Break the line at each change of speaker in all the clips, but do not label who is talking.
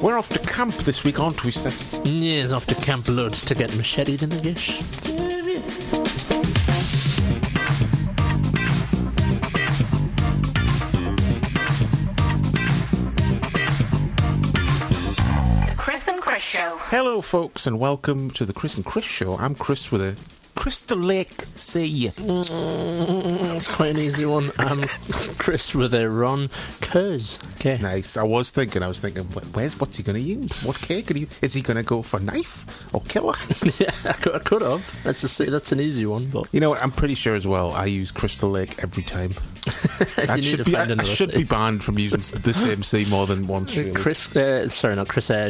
We're off to camp this week, aren't we, sir?
Yes, off to Camp Lud to get macheted in, I guess.
Chris and Chris Show.
Hello, folks, and welcome to the Chris and Chris Show. I'm Chris with a Crystal Lake C.
That's quite an easy one. I'm Chris with a Ron Kurz. Okay.
Nice. I was thinking, what's he going to use? What K could he? Is he going to go for knife or killer?
Yeah, I could have. That's an easy one, but
You know what? I'm pretty sure as well. I use Crystal Lake every time. I should be banned from using the same C more than once. Really.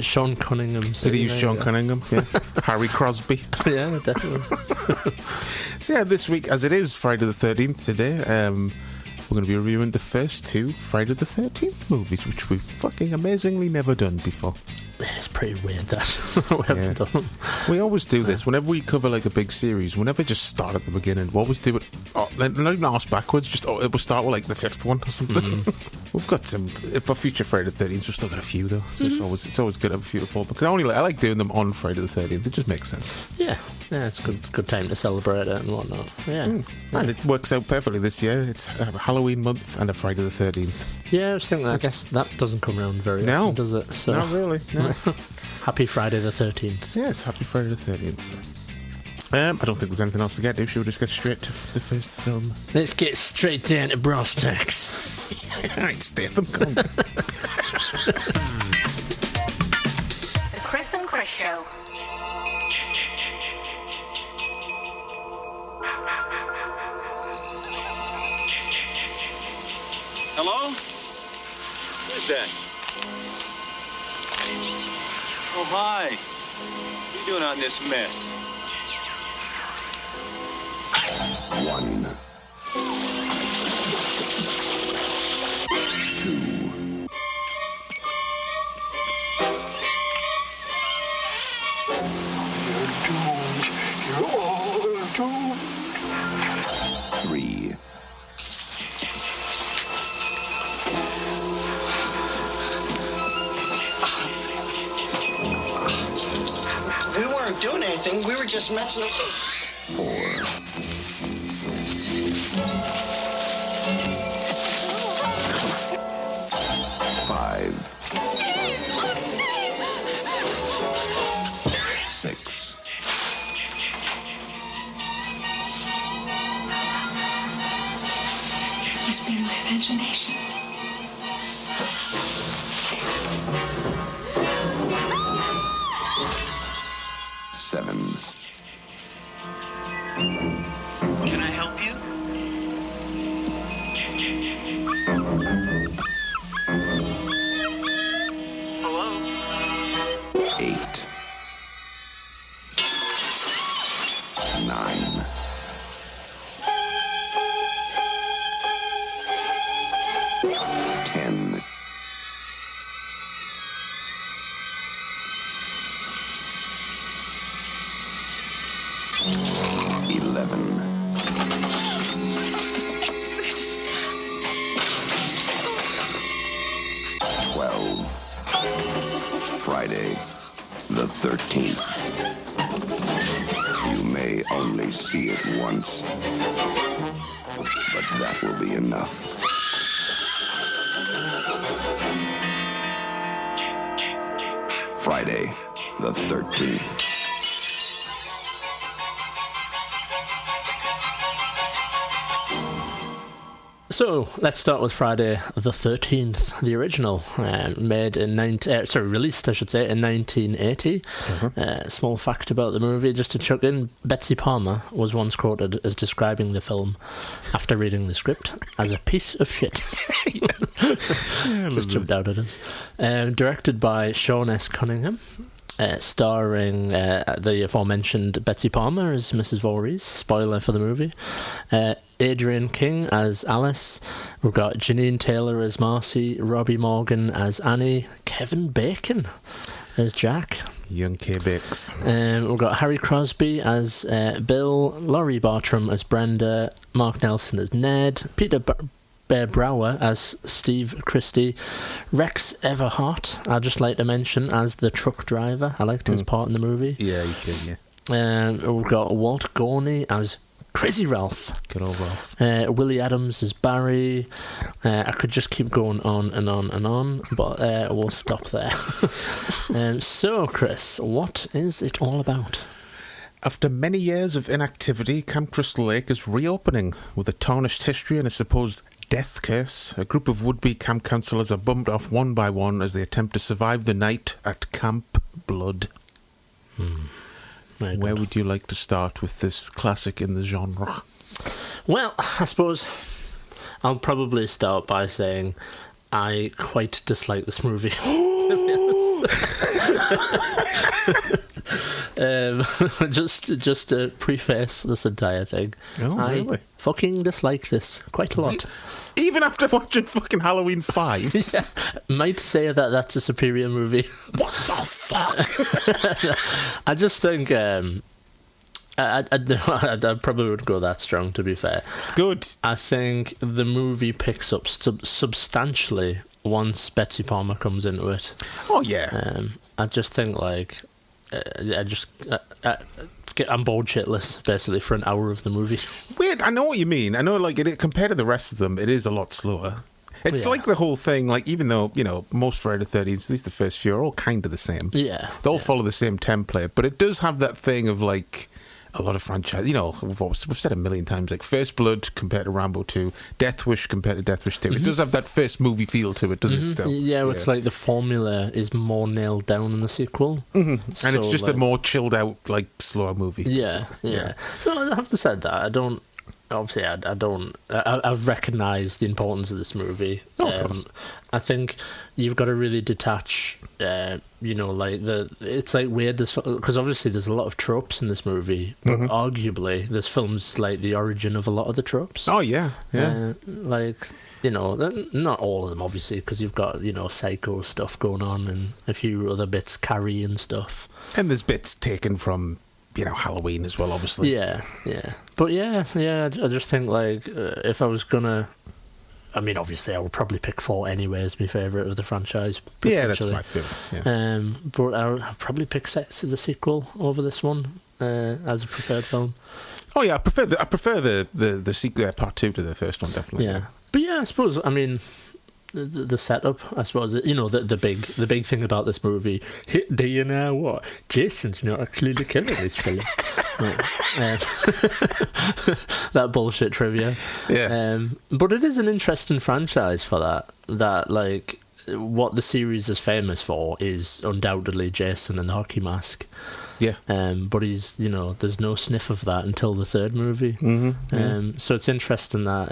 Sean Cunningham.
Did he use Sean Cunningham? Yeah. Harry Crosby.
Yeah, definitely.
So yeah, this week, as it is Friday the 13th today, we're going to be reviewing the first two Friday the 13th movies, which we've fucking amazingly never done before.
It's pretty weird that we haven't done.
We always do this. Whenever we cover like a big series, we never just start at the beginning. We always do it, not even arse backwards, it will start with like the fifth one or something. We've got some, for future Friday the 13th, we've still got a few though, so it's always good to have a few to fall, because I like doing them on Friday the 13th, it just makes sense.
Yeah, it's a good time to celebrate it and whatnot. Yeah.
And it works out perfectly this year. It's a Halloween month and a Friday the 13th.
Yeah, I was thinking, I guess that doesn't come around very often, does it? So.
Not really, no.
Happy Friday the 13th.
Yes, happy Friday the 13th. I don't think there's anything else to get to. Should we just get straight to the first film?
Let's get straight down to brass tacks.
Alright, Statham, come on.
The Chris and Chris Show.
Hello? Who's that? Oh, hi. What are you doing out in this mess?
1, 2, 3.
We weren't doing anything. We were just messing up.
4. 5. 6.
'Must be my imagination.
7.
Can I help you? Hello?
8. 9. 10. 11. 12. Friday the 13th. You may only see it once, but that will be enough. Friday the 13th.
So let's start with Friday the 13th, the original, released, I should say, in 1980. Small fact about the movie, just to chuck in: Betsy Palmer was once quoted as describing the film after reading the script as a piece of shit. Just jumped out at us. Directed by Sean S. Cunningham. Starring the aforementioned Betsy Palmer as Mrs. Voorhees. Spoiler for the movie. Adrienne King as Alice. We've got Janine Taylor as Marcy. Robbie Morgan as Annie. Kevin Bacon as Jack.
Young K-Bix.
We've got Harry Crosby as Bill. Laurie Bartram as Brenda. Mark Nelson as Ned. Peter Bear Brower as Steve Christie, Rex Everhart, I'd just like to mention, as the truck driver. I liked his part in the movie.
Yeah, he's good, yeah.
We've got Walt Gorney as Crazy Ralph.
Good old Ralph.
Willie Adams as Barry. I could just keep going on and on and on, but we'll stop there. So, Chris, what is it all about?
After many years of inactivity, Camp Crystal Lake is reopening with a tarnished history and a supposed death curse. A group of would-be camp counselors are bumped off one by one as they attempt to survive the night at Camp Blood. Where would you like to start with this classic in the genre?
Well, I suppose I'll probably start by saying I quite dislike this movie. Just to preface this entire thing,
really?
I fucking dislike this quite a lot.
Even after watching fucking Halloween 5?
Yeah, might say that that's a superior movie.
What the fuck?
I just think I probably wouldn't go that strong, to be fair.
Good.
I think the movie picks up substantially once Betsy Palmer comes into it.
Oh, yeah.
I just think, like, I'm bored shitless, basically, for an hour of the movie.
Weird, I know what you mean. I know, like, compared to the rest of them, it is a lot slower. It's like the whole thing, like, even though, you know, most Friday the 13th, at least the first few, are all kind of the same.
Yeah.
They all follow the same template, but it does have that thing of, like, a lot of franchise, you know, we've said a million times, like First Blood compared to Rambo 2, Death Wish compared to Death Wish 2. It does have that first movie feel to it, doesn't it, still?
Yeah, it's like the formula is more nailed down in the sequel.
And it's just
like,
a more chilled out, like, slower movie.
Yeah. So I have to say that I don't. Obviously, I don't. I recognise the importance of this movie.
Of course.
I think you've got to really detach. You know, like it's like weird because obviously there's a lot of tropes in this movie, but arguably this film's like the origin of a lot of the tropes.
Oh yeah.
Like, you know, not all of them obviously, because you've got, you know, psycho stuff going on and a few other bits, Carrie and stuff.
And there's bits taken from, you know, Halloween as well, obviously.
Yeah. But yeah, I just think, like, if I was gonna... I mean, obviously, I would probably pick 4 anyway as my favourite of the franchise.
Yeah, that's my favourite. Yeah.
But I'll probably pick the sequel over this one as a preferred film.
Oh yeah, I prefer the sequel, part 2 to the first one, definitely.
Yeah. But yeah, I suppose, I mean... The setup, I suppose, you know, the big thing about this movie. Do you know what? Jason's not actually the killer of this film. That bullshit trivia.
Yeah.
But it is an interesting franchise for that. That, like, what the series is famous for is undoubtedly Jason and the hockey mask.
Yeah.
But he's, you know, there's no sniff of that until the third movie. So it's interesting that,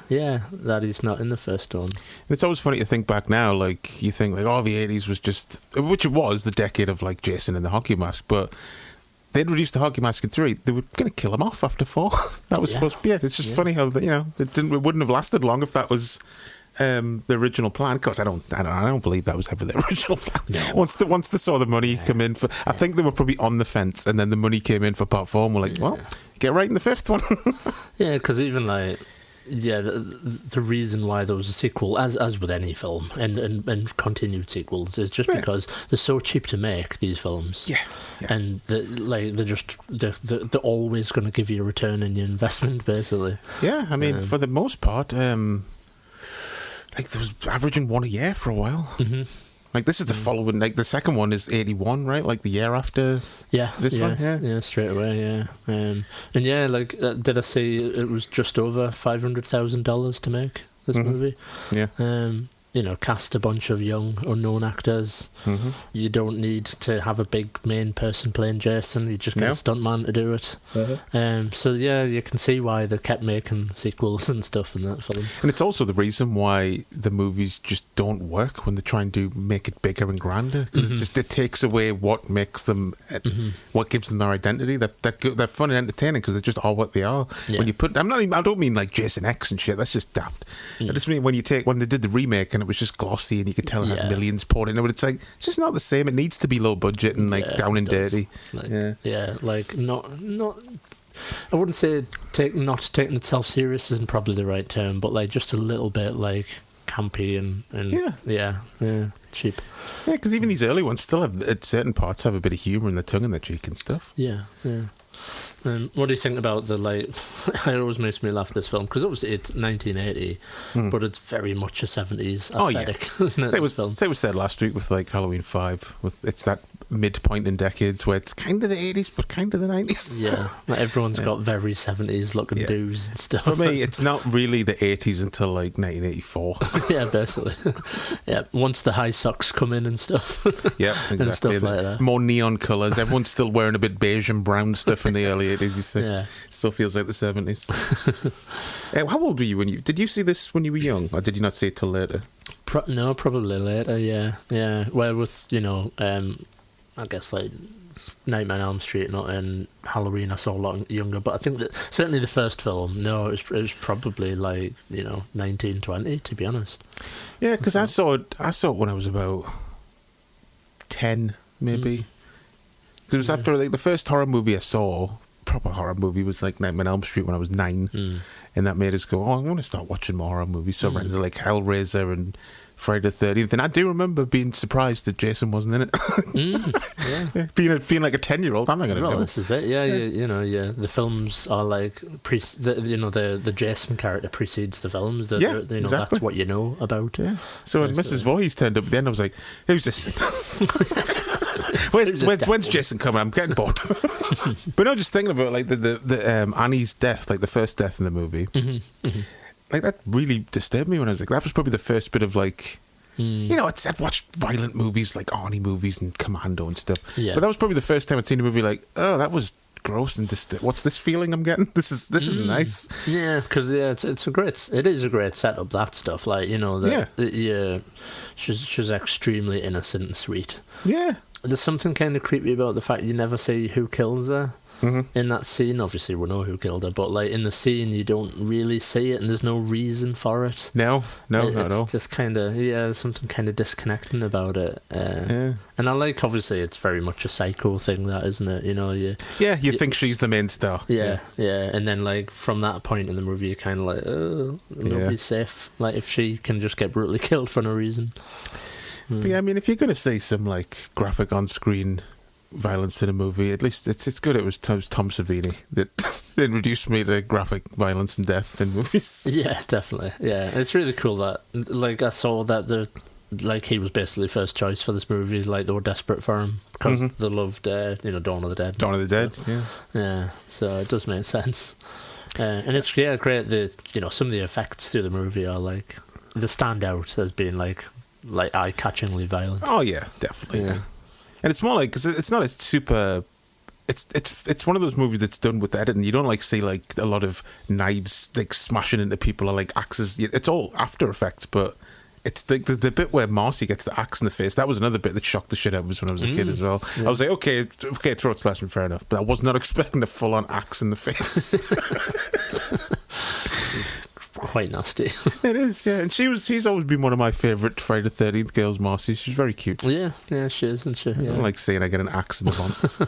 that he's not in the first one.
And it's always funny to think back now, like, you think, like, the 80s was just, which it was, the decade of, like, Jason and the hockey mask, but they introduced the hockey mask in 3. They were going to kill him off after 4. That was supposed to be it. It's just funny how, you know, it wouldn't have lasted long if that was... the original plan. Of course, I don't believe that was ever the original plan. No. Once they saw the money come in for, I think they were probably on the fence, and then the money came in for part 4, and we're like, well, get right in the 5th one.
Yeah, because even like, the reason why there was a sequel, as with any film, and continued sequels, is just because they're so cheap to make these films. Yeah. And they're always going to give you a return in your investment, basically. Yeah,
I mean, for the most part. Like, there was averaging 1 a year for a while. Like, this is the following, like, the second one is 81, right? Like, the year after this one?
Yeah, straight away, and yeah, like, did I say it was just over $500,000 to make this movie? Yeah. You know, cast a bunch of young, unknown actors. You don't need to have a big main person playing Jason. You just get a stuntman to do it. So, yeah, you can see why they kept making sequels and stuff in that film.
And it's also the reason why the movies just don't work when they try and make it bigger and grander. Because it takes away what makes them, what gives them their identity. They're fun and entertaining because they just are what they are. Yeah. When you put, I don't mean like Jason X and shit. That's just daft. I just mean when they did the remake and it was just glossy and you could tell it had millions poured into it. It's like, it's just not the same. It needs to be low budget and like down and dirty.
Like, like not I wouldn't say not taking itself serious isn't probably the right term, but like just a little bit like campy and yeah, cheap.
Yeah, because even these early ones still have, at certain parts, have a bit of humour in the tongue and the cheek and stuff.
Yeah. What do you think about the, like, it always makes me laugh, this film, because obviously it's 1980, but it's very much a 70s aesthetic, isn't it?
Say we said last week with, like, Halloween 5, it's that midpoint in decades where it's kind of the 80s, but kind of the 90s.
Yeah, like everyone's got very 70s looking do's and stuff.
For me, it's not really the 80s until, like, 1984.
Yeah, basically. Yeah, once the high socks come in and stuff.
Yeah, exactly.
And stuff like that.
More neon colours. Everyone's still wearing a bit beige and brown stuff in the early 80s, you see.
Yeah.
Still feels like the 70s. How old were you did you see this when you were young, or did you not see it till later?
No, probably later, yeah. Well, with, I guess, like, Nightmare on Elm Street and Halloween I saw a lot younger, but I think that certainly the first film, it was probably, like, 19, 20, to be honest.
Yeah, because I saw it when I was about 10, maybe. It was after, like, the first horror movie I saw, proper horror movie, was like Nightmare on Elm Street when I was 9, and that made us go, I want to start watching more horror movies. So I rented, like, Hellraiser and Friday the 13th, and I do remember being surprised that Jason wasn't in it. Yeah. Being like a 10-year-old, I'm not going to know.
This is it. Yeah. The films are like the Jason character precedes the films. Exactly. That's what you know about. Yeah.
So when Mrs. Voorhees turned up at the end, I was like, "Who's this? When's Jason coming? I'm getting bored." But no, just thinking about like the Annie's death, like the first death in the movie. Like, that really disturbed me when I was like, that was probably the first bit of, like, I'd watched violent movies like Arnie movies and Commando and stuff. Yeah. But that was probably the first time I'd seen a movie like, oh, that was gross and what's this feeling I'm getting? This is nice.
Yeah, because it is a great setup, that stuff. Like, she's extremely innocent and sweet.
Yeah.
There's something kind of creepy about the fact you never see who kills her. In that scene, obviously we know who killed her, but like in the scene you don't really see it, and there's no reason for it. No, not at all. Just kind of there's something kind of disconnecting about it. And I like, obviously it's very much a psycho thing, that, isn't it? You think she's the main star. Yeah, and then like from that point in the movie you're kind of like, oh, nobody's safe. Like if she can just get brutally killed for no reason.
But yeah, I mean, if you're gonna say some like graphic on screen violence in a movie, at least it's good it was Tom Savini that introduced me to graphic violence and death in movies. Yeah,
definitely. Yeah, it's really cool that, like, I saw that he was basically first choice for this movie. Like, they were desperate for him because they loved Dawn of the Dead.
Dawn of the Dead.
Yeah, so it does make sense. And it's great. Some of the effects through the movie are like, they stand out as being like eye-catchingly violent.
Oh yeah, definitely. Yeah. And it's more like, because it's not a super, it's one of those movies that's done with editing. You don't like see like a lot of knives like smashing into people or like axes. It's all After Effects, but it's the bit where Marcy gets the axe in the face. That was another bit that shocked the shit out of us when I was a kid as well. Yeah. I was like, okay, throat slashing, fair enough, but I was not expecting a full on axe in the face.
Quite nasty.
It is, yeah. And she's always been one of my favourite Friday the 13th girls, Marcy. She's very cute.
Yeah, she is, isn't she? Yeah.
I don't like seeing her get an axe in the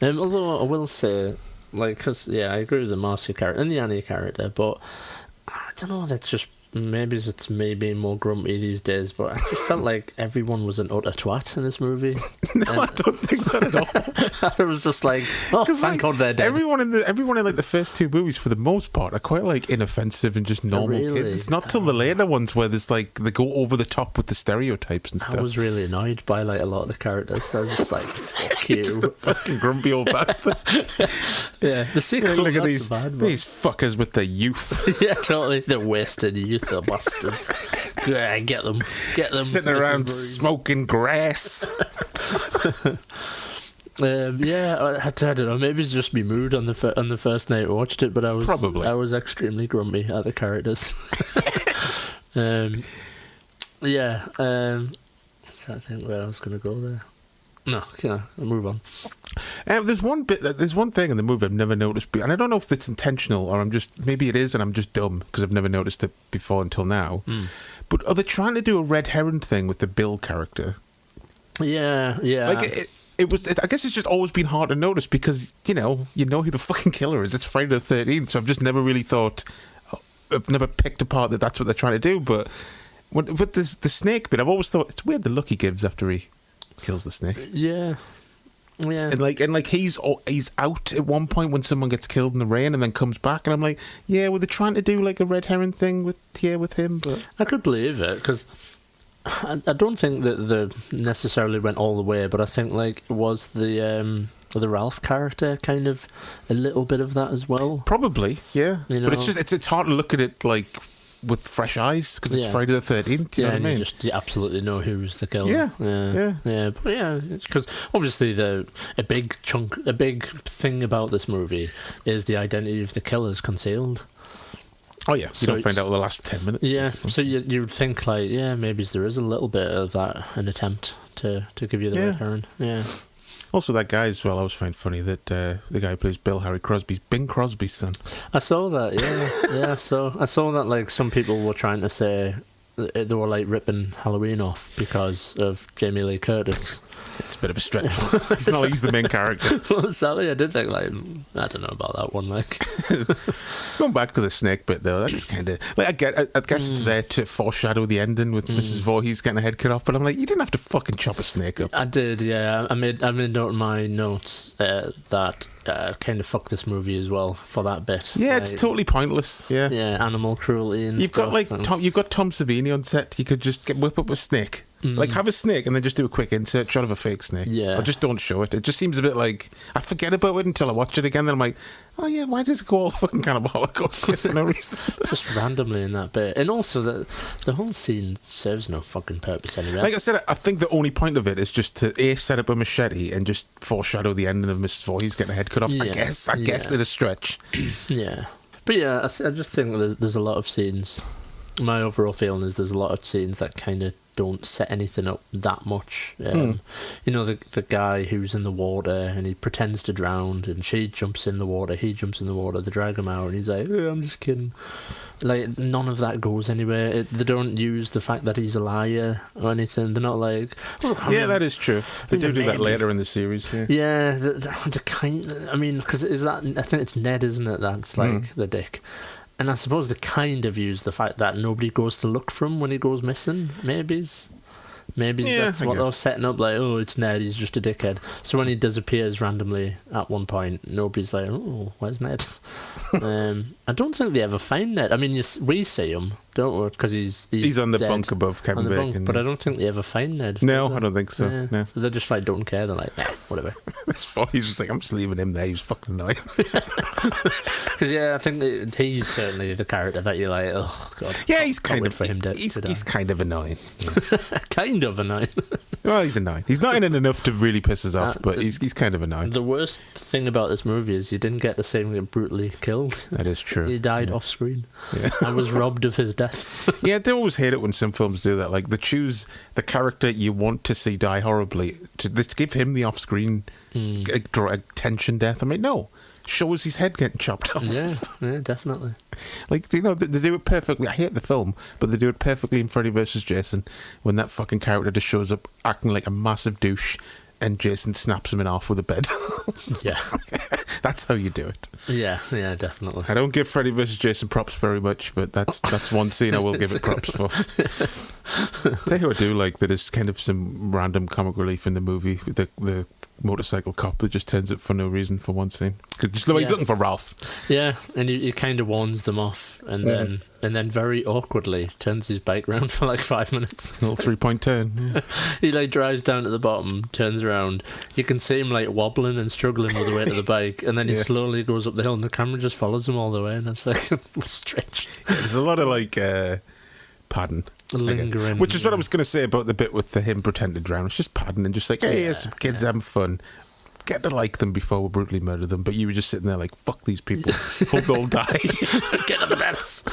bonnet.
Although I will say, like, because, I agree with the Marcy character and the Annie character, but I don't know, that's just, maybe it's me being more grumpy these days, but I just felt like everyone was an utter twat in this movie.
No, I don't think that at all.
I was just like, oh, thank God they're dead.
Everyone in like the first two movies, for the most part, are quite like inoffensive and just normal kids. It's not till the later ones where there's like they go over the top with the stereotypes and stuff.
I was really annoyed by like a lot of the characters. I was just like, fuck you,
just a fucking grumpy old bastard.
Yeah, the sequel.
Look at these fuckers with their youth.
Yeah, totally. They're wasted youth, the bastards. Yeah, get them.
Sitting around smoking grass.
I don't know. Maybe it's just me mood on the first night I watched it, but I was extremely grumpy at the characters. I think where I was going to go there. No, I'll move on.
There's one thing in the movie I've never noticed, and I don't know if it's intentional or maybe it is, and I'm just dumb because I've never noticed it before until now. But are they trying to do a red herring thing with the Bill character?
Yeah.
Like I guess it's just always been hard to notice because you know who the fucking killer is. It's Friday the 13th, so I've just never really thought. I've never picked apart that that's what they're trying to do. But with the snake bit, I've always thought it's weird the look he gives after he kills the snake.
Yeah. Yeah.
And like he's out at one point when someone gets killed in the rain and then comes back, and I'm like, yeah, were they trying to do like a red herring thing with him? But
I could believe it because I don't think that they necessarily went all the way, but I think like it was the Ralph character kind of a little bit of that as well.
Probably, yeah.
You know?
But it's just it's hard to look at it like with fresh eyes because it's Friday the 13th. You know what I mean?
You absolutely know who's the killer.
Yeah.
But yeah, because obviously a big thing about this movie is the identity of the killer's concealed.
Oh yeah, you don't find out in the last 10 minutes.
Yeah,
basically.
so you'd think like, maybe there is a little bit of that, an attempt to give you the red herring. Yeah.
Also, that guy as well, I always find funny that the guy who plays Bill, Harry Crosby's Bing Crosby's son.
I saw that, yeah. So I saw that like some people were trying to say they were like ripping Halloween off because of Jamie Lee Curtis.
It's a bit of a stretch. It's not like he's the main character.
Well, sadly, I did think like, I don't know about that one. Like,
going back to the snake bit though, that's kind of like I guess it's there to foreshadow the ending with Mrs. Voorhees getting her head cut off. But I'm like, you didn't have to fucking chop a snake up.
I did, yeah. I made note in my notes that kind of fucked this movie as well for that bit.
Yeah,
like,
it's totally pointless. Yeah,
animal cruelty and
you've
stuff.
got like you've got Tom Savini on set. You could just whip up a snake. Like have a snake and then just do a quick insert shot of a fake snake.
Yeah.
Or just don't show it. It just seems a bit like I forget about it until I watch it again. Then I'm like, oh yeah, why does it go all fucking cannibalical for no reason?
Just randomly in that bit, and also the whole scene serves no fucking purpose anyway.
Like I said, I think the only point of it is just to set up a machete and just foreshadow the ending of Mrs. Voorhees getting her head cut off.
Yeah.
I guess in a stretch.
Yeah, but yeah, I just think there's a lot of scenes. My overall feeling is there's a lot of scenes that kind of don't set anything up that much. You know, the guy who's in the water and he pretends to drown and she jumps in the water, he jumps in the water, they drag him out and he's like, oh, I'm just kidding. Like, none of that goes anywhere. They don't use the fact that he's a liar or anything. They're not like...
that is true. They do that later in the series, yeah.
Yeah, the kind... I mean, because is that... I think it's Ned, isn't it? That's like the dick. And I suppose they kind of use the fact that nobody goes to look for him when he goes missing. Maybe that's what they're setting up. Like, oh, it's Ned, he's just a dickhead. So when he disappears randomly at one point, nobody's like, oh, where's Ned? I don't think they ever find Ned. I mean, we see him, don't we? Because he's
on the
dead,
bunk above Kevin Bacon.
but I don't think they ever find Ned.
No, I don't think so.
Yeah.
No.
So they just like don't care. They're like, whatever.
He's just like, I'm just leaving him there. He's fucking annoying.
Because I think that he's certainly the character that you're like, oh god.
Yeah, he's kind of
for him to
he's kind of annoying. Yeah.
Kind of annoying.
Well, he's annoying. He's not in it enough to really piss us off, but he's kind of annoying.
The worst thing about this movie is you didn't get to see him get brutally killed.
That is true.
He died off screen.
Yeah.
I was robbed of his death.
Yeah, they always hate it when some films do that. Like, they choose the character you want to see die horribly to give him the off-screen tension death. I mean, no. Show us his head getting chopped off.
Yeah, definitely.
Like, you know, they do it perfectly. I hate the film, but they do it perfectly in Freddy vs. Jason when that fucking character just shows up acting like a massive douche and Jason snaps him in half with a bed.
Yeah.
That's how you do it.
Yeah, definitely.
I don't give Freddy vs. Jason props very much, but that's one scene I will give it props for. Tell you who I do like, that is kind of some random comic relief in the movie, the motorcycle cop that just turns up for no reason for one scene. Because he's looking for Ralph.
Yeah, and he kind of warns them off, and then very awkwardly turns his bike round for like 5 minutes.
A little 3-point turn. Yeah.
He like drives down to the bottom, turns around. You can see him like wobbling and struggling with the way to the bike, and then he slowly goes up the hill, and the camera just follows him all the way, and it's like strange.
Yeah, there's a lot of like padding.
Lingering.
Which is what I was going to say about the bit with him pretending to drown. It's just padding and just like, hey, here's some kids having fun. Get to like them before we brutally murder them. But you were just sitting there like, fuck these people. Hope they all die.
Get to the depths.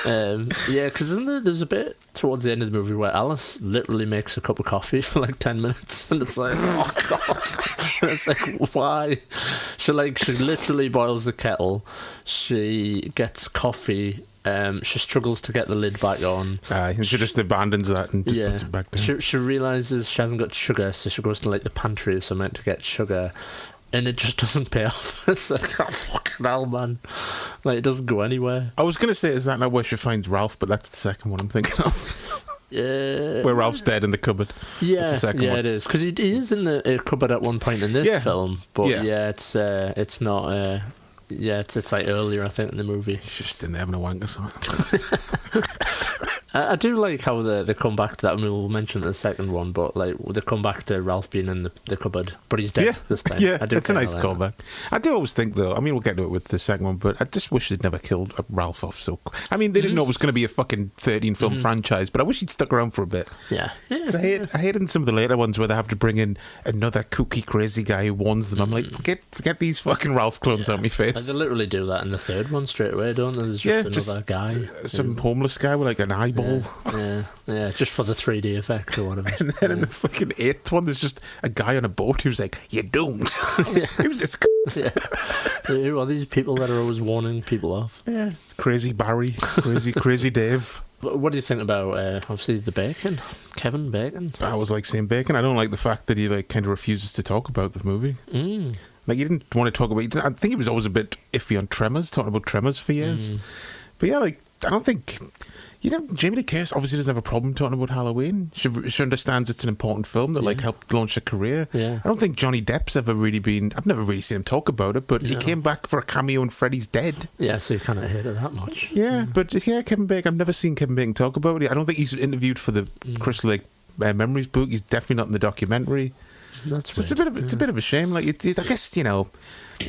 Because there's a bit towards the end of the movie where Alice literally makes a cup of coffee for like 10 minutes, and it's like, oh god. And it's like, why? She literally boils the kettle. She gets coffee She struggles to get the lid back on.
She just abandons that and just puts it back down.
She realises she hasn't got sugar, so she goes to like the pantry or something to get sugar, and it just doesn't pay off. It's like, oh, fucking hell, man. Like, it doesn't go anywhere.
I was going to say, is that not where she finds Ralph? But that's the second one I'm thinking of. Where Ralph's dead in the cupboard.
Yeah,
that's the second one.
It is. Because he is in the cupboard at one point in this film. But it's not... it's like earlier, I think, in the movie.
He's just in there having a wank or something.
I do like how they come back to that. I mean, we'll mention the second one, but like they come back to Ralph being in the cupboard, but he's dead this time.
Yeah, it's a nice callback. I do always think, though, I mean, we'll get to it with the second one, but I just wish they'd never killed Ralph off so quick. I mean, they didn't know it was going to be a fucking 13-film franchise, but I wish he'd stuck around for a bit.
Yeah.
I hate in some of the later ones where they have to bring in another kooky, crazy guy who warns them. I'm like, forget these fucking Ralph clones out my face.
And they literally do that in the third one straight away, don't they? There's just another guy.
Some homeless guy with like an eyeball.
Yeah, just for the 3D effect or whatever.
And then in the fucking 8th one, there's just a guy on a boat who's like, "You're doomed." Who's this?
Who are these people that are always warning people off?
Yeah, crazy Barry, crazy Dave.
What do you think about obviously the Bacon, Kevin Bacon?
I was like saying Bacon. I don't like the fact that he like kind of refuses to talk about the movie. Like he didn't want to talk about. I think he was always a bit iffy on Tremors, talking about Tremors for years. But yeah, like I don't think. Jamie Lee Curtis obviously doesn't have a problem talking about Halloween. She understands it's an important film that like helped launch her career. Yeah. I don't think Johnny Depp's ever really been. I've never really seen him talk about it, but he came back for a cameo in Freddy's Dead.
Yeah, so you kind of hate it that much.
Yeah, but Kevin Bacon. I've never seen Kevin Bacon talk about it. I don't think he's interviewed for the Crystal Lake Memories book. He's definitely not in the documentary.
That's
so it's a bit of a shame. Like I guess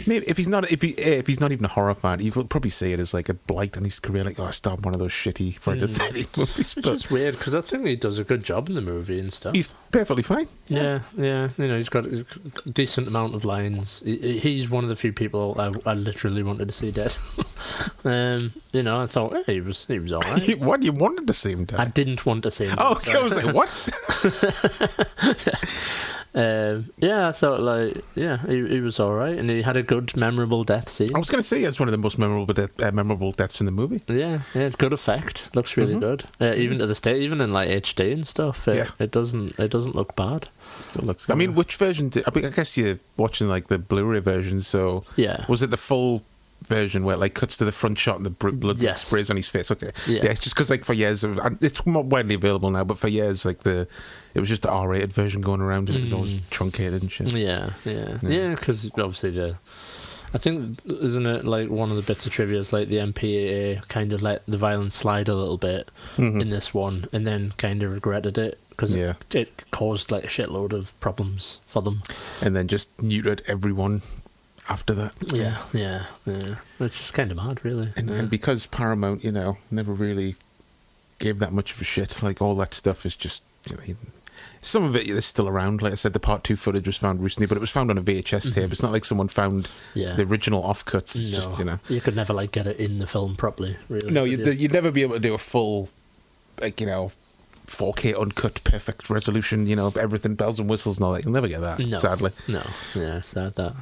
maybe if he's not even a horror fan, he'll probably see it as like a blight on his career. Like, I started one of those shitty Friday the 13th movies.
Which is weird because I think he does a good job in the movie and stuff.
He's perfectly fine.
Yeah. He's got a decent amount of lines. He's one of the few people I literally wanted to see dead. I thought he was all right.
What, you wanted to see him dead?
I didn't want to see him.
Oh, okay, I was like, what?
I thought he was all right, and he had a good, memorable death scene.
I was going to say it's one of the most memorable deaths in the movie.
Yeah, good effect. Looks really good. Even to the state, even in like HD and stuff, it doesn't look bad.
Still looks good. I mean, which version? I guess you're watching like the Blu-ray version. So was it the full version where it like cuts to the front shot and the blood sprays on his face? Okay, just because like for years it's more widely available now, but for years like it was just the R-rated version going around and it was always truncated and shit.
Yeah, because obviously I think, isn't it like one of the bits of trivia is like the MPAA kind of let the violence slide a little bit in this one and then kind of regretted it because it caused like a shitload of problems for them,
and then just neutered everyone after that.
Yeah. Which is kind of mad, really.
And because Paramount, never really gave that much of a shit, like all that stuff is just, some of it is still around. Like I said, the Part 2 footage was found recently, but it was found on a VHS tape. It's not like someone found the original offcuts. It's just,
You could never, like, get it in the film properly, really.
No, you'd never be able to do a full, like, 4K uncut, perfect resolution, everything, bells and whistles and all that. You'll never get that, sadly.
No, sad that.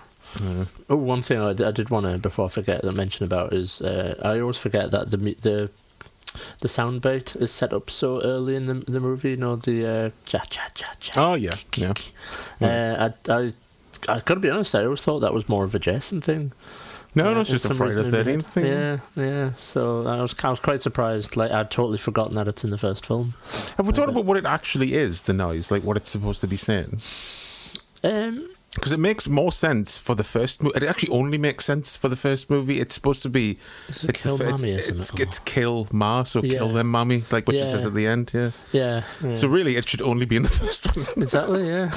One thing I did want to, before I forget, to mention about is I always forget that the sound bite is set up so early in the movie. The cha cha cha cha.
Oh yeah.
I gotta be honest. I always thought that was more of a Jason thing.
No, it's just a Friday the 13th thing.
Yeah. So I was quite surprised. Like I'd totally forgotten that it's in the first film.
Have we talked about what it actually is? The noise, like what it's supposed to be saying. Because it makes more sense for the first movie. It actually only makes sense for the first movie. It's supposed to be...
It's kill mommy, isn't it?
It's kill ma, so kill them mommy, like what she says at the end,
Yeah.
So really, it should only be in the first one.
Exactly, yeah.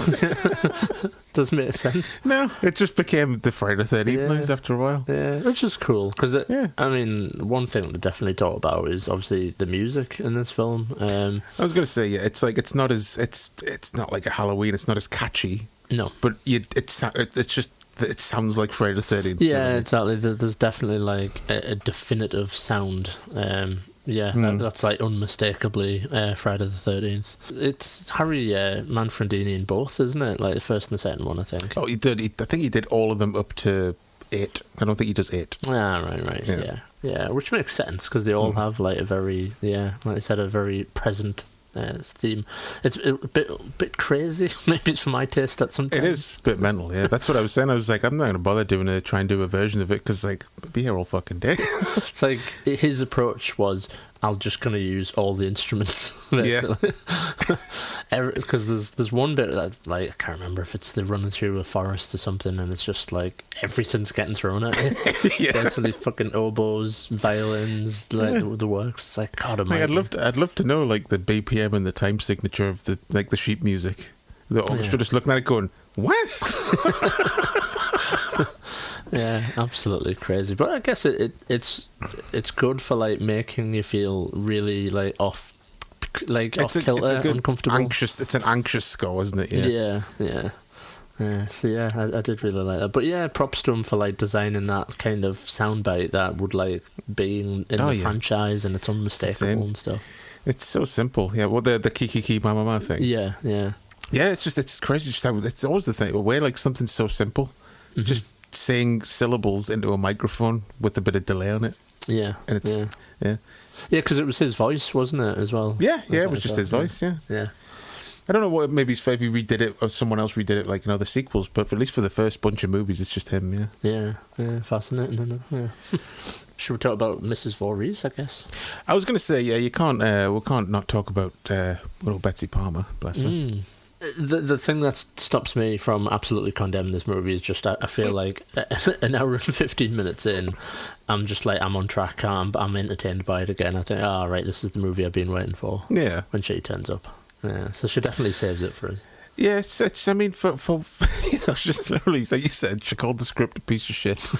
Doesn't make sense.
No, it just became the Friday the 13th noise after a while.
Yeah, which is cool, because, I mean, one thing to definitely talk about is obviously the music in this film.
I was going to say, it's like, it's not like a Halloween, it's not as catchy.
No,
but it's just it sounds like Friday the 13th.
Yeah, exactly. There's definitely like a definitive sound. That's like unmistakably Friday the 13th. It's Harry Manfredini in both, isn't it? Like the first and the second one, I think.
Oh, he did. I think he did all of them up to it. I don't think he does it.
Ah, right.
Yeah.
Yeah. Which makes sense because they all have like a very, like I said, a very present theme. It's a bit crazy. Maybe it's for my taste at some
It is a bit mental, yeah. That's what I was saying. I was like, I'm not going to bother try and do a version of it because, like, I'll be here all fucking day.
It's like his approach was, I'm just going to use all the instruments, basically. Because there's one bit that, like, I can't remember if it's they're running through a forest or something, and it's just like everything's getting thrown at you. Basically, fucking oboes, violins, like the works. It's like, God almighty.
Like, I'd love to know, like, the BPM and the time signature of the sheet music. The orchestra just looking at it going, what?
Yeah, absolutely crazy. But I guess it's good for like making you feel really like off kilter, uncomfortable.
It's an anxious score, isn't it?
Yeah. So yeah, I did really like that. But yeah, props to him for like designing that kind of soundbite that would like be in the franchise and it's unmistakable and stuff.
It's so simple. Yeah, well, the Kiki Mama thing.
Yeah.
Yeah, it's crazy just how it's always the thing where like something's so simple, just saying syllables into a microphone with a bit of delay on it.
Yeah,
and it's
because it was his voice, wasn't it, as well?
Yeah, it was just his voice. Yeah. I don't know what maybe if he redid it or someone else redid it like in other sequels, but at least for the first bunch of movies, it's just him.
Yeah, fascinating. Isn't it? Yeah. Should we talk about Mrs. Voorhees, I guess?
I was going to say, you can't. We can't not talk about little Betsy Palmer. Bless her.
The thing that stops me from absolutely condemning this movie is just I feel like an hour and 15 minutes in, I'm just like, I'm on track. I'm entertained by it again. I think, right, this is the movie I've been waiting for. Yeah. When she turns up. Yeah. So she definitely saves it for us.
Yeah, it's I mean, for it's just literally, like you said, she called the script a piece of shit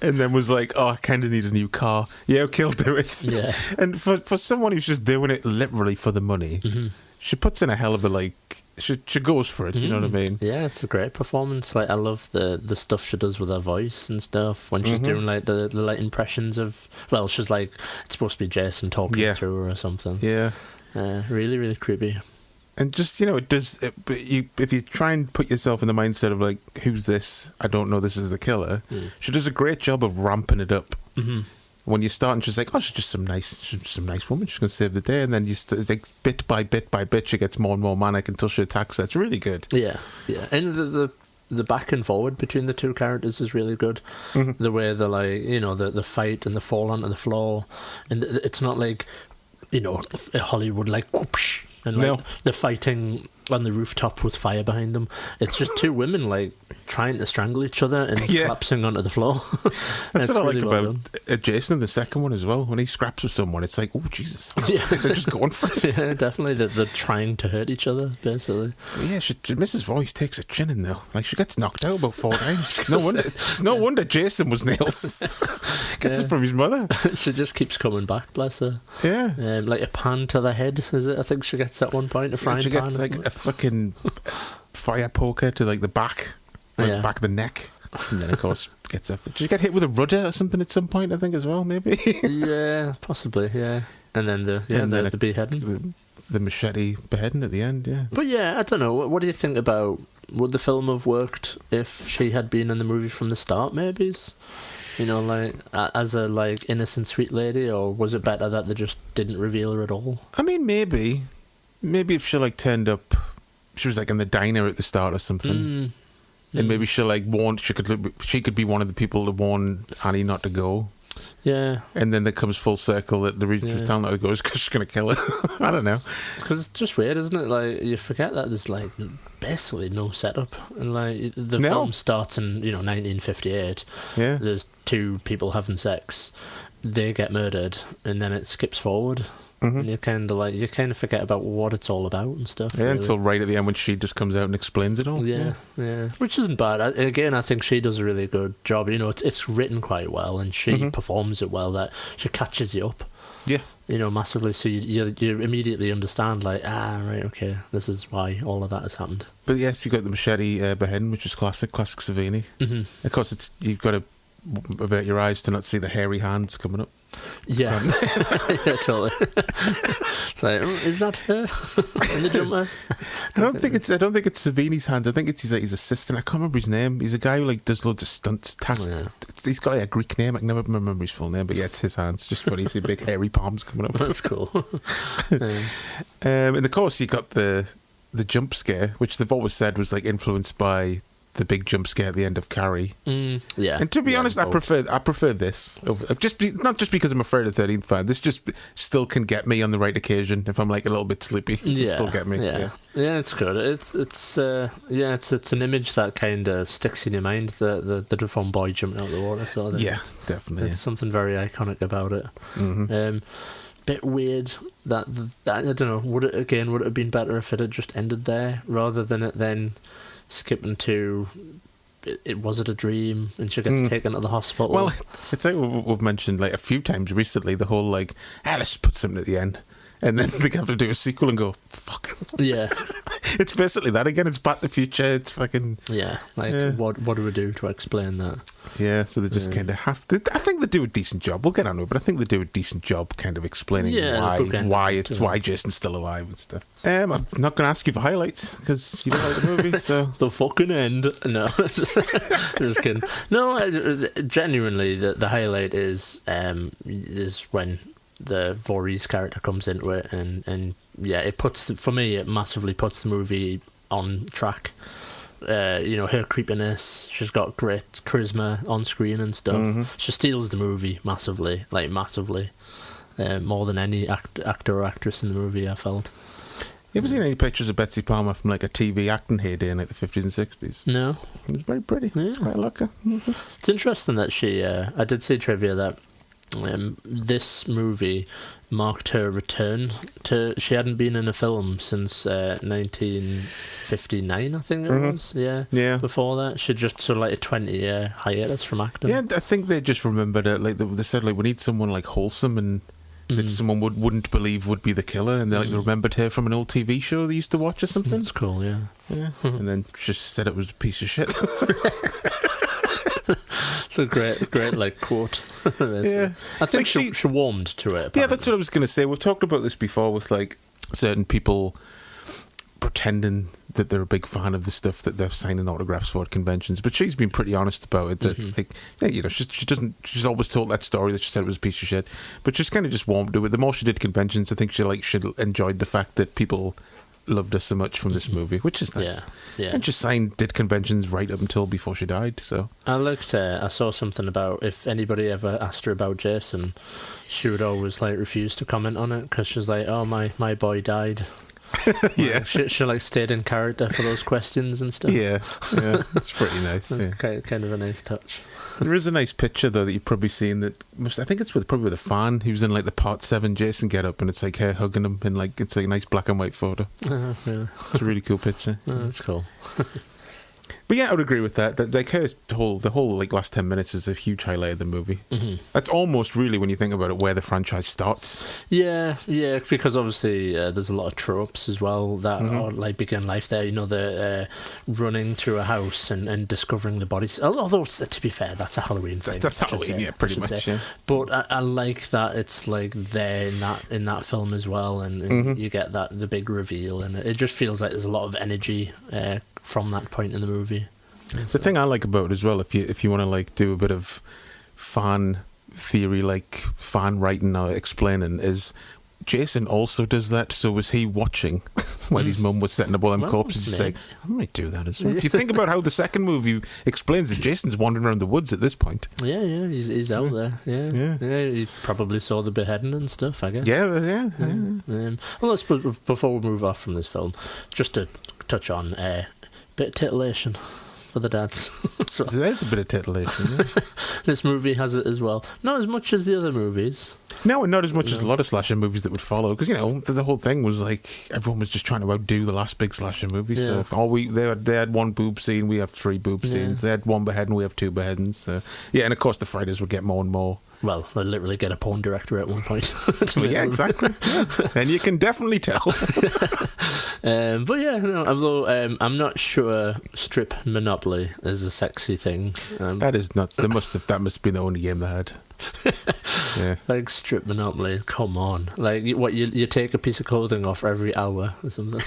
and then was like, I kind of need a new car. Yeah, okay, I'll do it. Yeah. And for someone who's just doing it literally for the money, she puts in a hell of a, like, she goes for it, you know what I mean?
Yeah, it's a great performance. Like, I love the stuff she does with her voice and stuff when she's doing, like, the light impressions of, well, she's like, it's supposed to be Jason talking to her or something. Yeah. Really, really creepy.
And just, it does. If you try and put yourself in the mindset of like, who's this? I don't know. This is the killer. She does a great job of ramping it up. When you start and she's like, she's just some nice woman. She's gonna save the day. And then like bit by bit, she gets more and more manic until she attacks her. It's really good.
Yeah. And the back and forward between the two characters is really good. The way they're like, the fight and the fall onto the floor, and it's not like, Hollywood like whoosh. And like they're fighting on the rooftop with fire behind them. It's just two women like trying to strangle each other and collapsing onto the floor.
That's what I like about Jason in the second one as well. When he scraps with someone, it's like, oh Jesus, they're just going for it.
Yeah, definitely. They're trying to hurt each other, basically.
But yeah, Mrs. Voorhees takes a chinning though. Like she gets knocked out about 4 times. It's no wonder Jason was nails. Gets it from his mother.
She just keeps coming back, bless her.
Yeah.
Like a pan to the head, is it? I think she gets at one point, a frying pan.
She gets like a fucking fire poker to like the back. Back of the neck, and then of course gets up. Did you get hit with a rudder or something at some point? I think as well, maybe.
Yeah, possibly. Yeah, and then the beheading,
the machete beheading at the end. Yeah,
but yeah, I don't know. What do you think about? Would the film have worked if she had been in the movie from the start? Maybe, like as a like innocent sweet lady, or was it better that they just didn't reveal her at all?
I mean, maybe if she like turned up, she was like in the diner at the start or something. And maybe she like warned. She could be one of the people that warned Annie not to go.
Yeah.
And then it comes full circle that the reason she's telling her to go is because she's going to kill her. I don't know.
Because it's just weird, isn't it? Like you forget that there's like basically no setup, and like the film starts in 1958. Yeah. There's two people having sex. They get murdered, and then it skips forward. And you kind of forget about what it's all about and stuff.
Yeah, really. Until right at the end when she just comes out and explains it all.
Yeah. Which isn't bad. Again, I think she does a really good job. It's written quite well, and she performs it well. That she catches you up. Yeah. Massively. So you immediately understand, like, right, okay, this is why all of that has happened.
But yes, you got the machete beheading, which is classic Savini. Of course, you've got to avert your eyes to not see the hairy hands coming up.
Yeah, yeah, totally. It's like, is that her in the jumper?
I don't think it's Savini's hands. I think it's his assistant. I can't remember his name. He's a guy who like does loads of stunts. He's got like, a Greek name. I can never remember his full name, but yeah, it's his hands. Just funny. You see big hairy palms coming up.
That's cool.
And of course, you got the jump scare, which they've always said was like influenced by the big jump scare at the end of Carrie.
Yeah.
And to be honest, I prefer this. Not just because I'm afraid of 13th fan. This just still can get me on the right occasion if I'm like a little bit sleepy. It can still get me.
Yeah, it's good. It's an image that kind of sticks in your mind. The deformed boy jumping out of the water. So
definitely.
It's something very iconic about it. Bit weird that I don't know. Would it have been better if it had just ended there rather than it then skipping to was it a dream and she gets taken to the hospital?
Well, it's like we've mentioned like a few times recently, the whole like, let's put something at the end. And then they have to do a sequel and go, fuck.
Yeah.
It's basically that again. It's Back to the Future. It's fucking...
Yeah. What do we do to explain that?
Yeah, so they just kind of have to... I think they do a decent job. We'll get on to it, but I think they do a decent job kind of explaining why Jason's still alive and stuff. I'm not going to ask you for highlights because you don't like the movie, so...
The fucking end. No. Just kidding. No, genuinely, the highlight is when the Voorhees character comes into it, and yeah, it massively puts the movie on track. Her creepiness, she's got great charisma on screen and stuff. She steals the movie massively, more than any actor or actress in the movie, I felt.
You ever seen any pictures of Betsy Palmer from like a TV acting heyday in like the 50s and 60s?
No.
It was very pretty.
Yeah.
It's quite a looker.
It's interesting that she, I did see trivia that this movie marked her return to... She hadn't been in a film since 1959, I think it was. Yeah. Before that, she just sort of like a 20-year hiatus from acting.
Yeah, I think they just remembered it. Like they said, like we need someone like wholesome and that someone wouldn't believe would be the killer, and they remembered her from an old TV show they used to watch or something.
That's cool. Yeah.
And then just said it was a piece of shit.
It's a great like quote. Yeah, I think she warmed to it. Apparently.
Yeah, that's what I was going to say. We've talked about this before with like certain people pretending that they're a big fan of the stuff that they're signing autographs for at conventions, but she's been pretty honest about it. That she's always told that story that she said it was a piece of shit, but she's kind of just warmed to it. The more she did conventions, I think she enjoyed the fact that people loved her so much from this movie, which is nice. Yeah. And just did conventions right up until before she died. So
I saw something about if anybody ever asked her about Jason, she would always like refuse to comment on it because she's like, oh, my boy died.
Yeah,
she like stayed in character for those questions and stuff.
Yeah, it's pretty nice.
Kind of a nice touch.
There is a nice picture though that you've probably seen that I think it's probably with a fan who's in like the Part 7 Jason getup, and it's like her hugging him, and like it's like a nice black and white photo. Really? It's a really cool picture.
That's cool.
But yeah, I would agree with that. That like the whole like last 10 minutes is a huge highlight of the movie. That's almost really, when you think about it, where the franchise starts.
Yeah, because obviously there's a lot of tropes as well that are like begin life there. The running through a house and discovering the bodies. Although to be fair, that's a Halloween thing.
That's Halloween, yeah, pretty much. Yeah.
But I like that it's like there in that film as well, and you get the big reveal, and it just feels like there's a lot of energy from that point in the movie.
The thing I like about it as well, if you want to like do a bit of fan theory, like fan writing or explaining, is Jason also does that. So was he watching while his mum was setting up all them corpses? He's like, I might do that as well. If you think about how the second movie explains it, Jason's wandering around the woods at this point.
Yeah, he's out there. Yeah. He probably saw the beheading and stuff, I guess.
Yeah.
Well, before we move off from this film, just to touch on a bit of titillation for the dads.
So there's a bit of titillation. Yeah.
This movie has it as well. Not as much as the other movies.
No, and not as much as a lot of slasher movies that would follow. Because, the whole thing was like, everyone was just trying to outdo the last big slasher movie.
Yeah.
So they had one boob scene, we have 3 boob scenes. They had 1 beheading, we have 2 beheadings. So, yeah, and of course the Fridays would get more and more.
Well, they literally get a porn director at one point.
Yeah, exactly. Yeah. And you can definitely tell.
But yeah, although I'm not sure strip Monopoly is a sexy thing.
That is nuts. That must be the only game they had. Yeah.
Like strip Monopoly, come on. Like, you take a piece of clothing off every hour or something.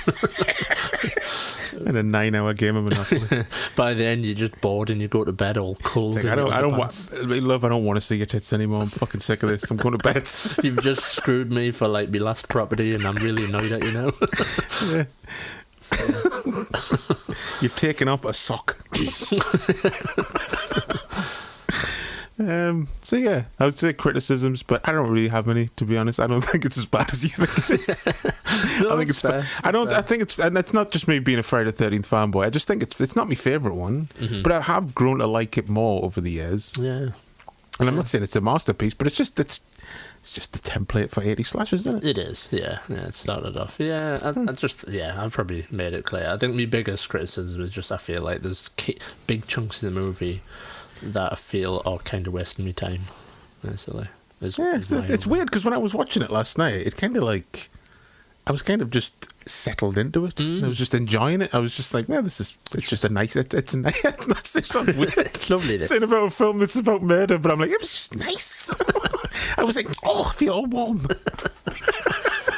And a 9-hour game of Monopoly.
By the end, you're just bored and you go to bed all cold.
It's like, I don't want to see your tits anymore. I'm fucking sick of this. I'm going to bed.
You've just screwed me for like my last property, and I'm really annoyed at you now.
Yeah. You've taken off a sock. So yeah, I would say criticisms, but I don't really have any, to be honest. I don't think it's as bad as you think it is.
No,
I think it's
fair.
I think it's, and it's not just me being a Friday the 13th fanboy. I just think it's not my favourite one, but I have grown to like it more over the years.
Yeah.
And I'm not saying it's a masterpiece, but it's just the template for 80 slashers, isn't it?
It is, yeah. It started off. Yeah, I've probably made it clear. I think my biggest criticism is just I feel like there's big chunks of the movie that I feel are kind of wasting me time, basically.
It's weird, because when I was watching it last night, it kind of like, I was kind of just settled into it. I was just enjoying it. I was just like, yeah, it's just a nice, it's a nice, it sounds weird.
It's lovely, this.
Saying about a film that's about murder, but I'm like, it was just nice. I was like, oh, I feel all warm.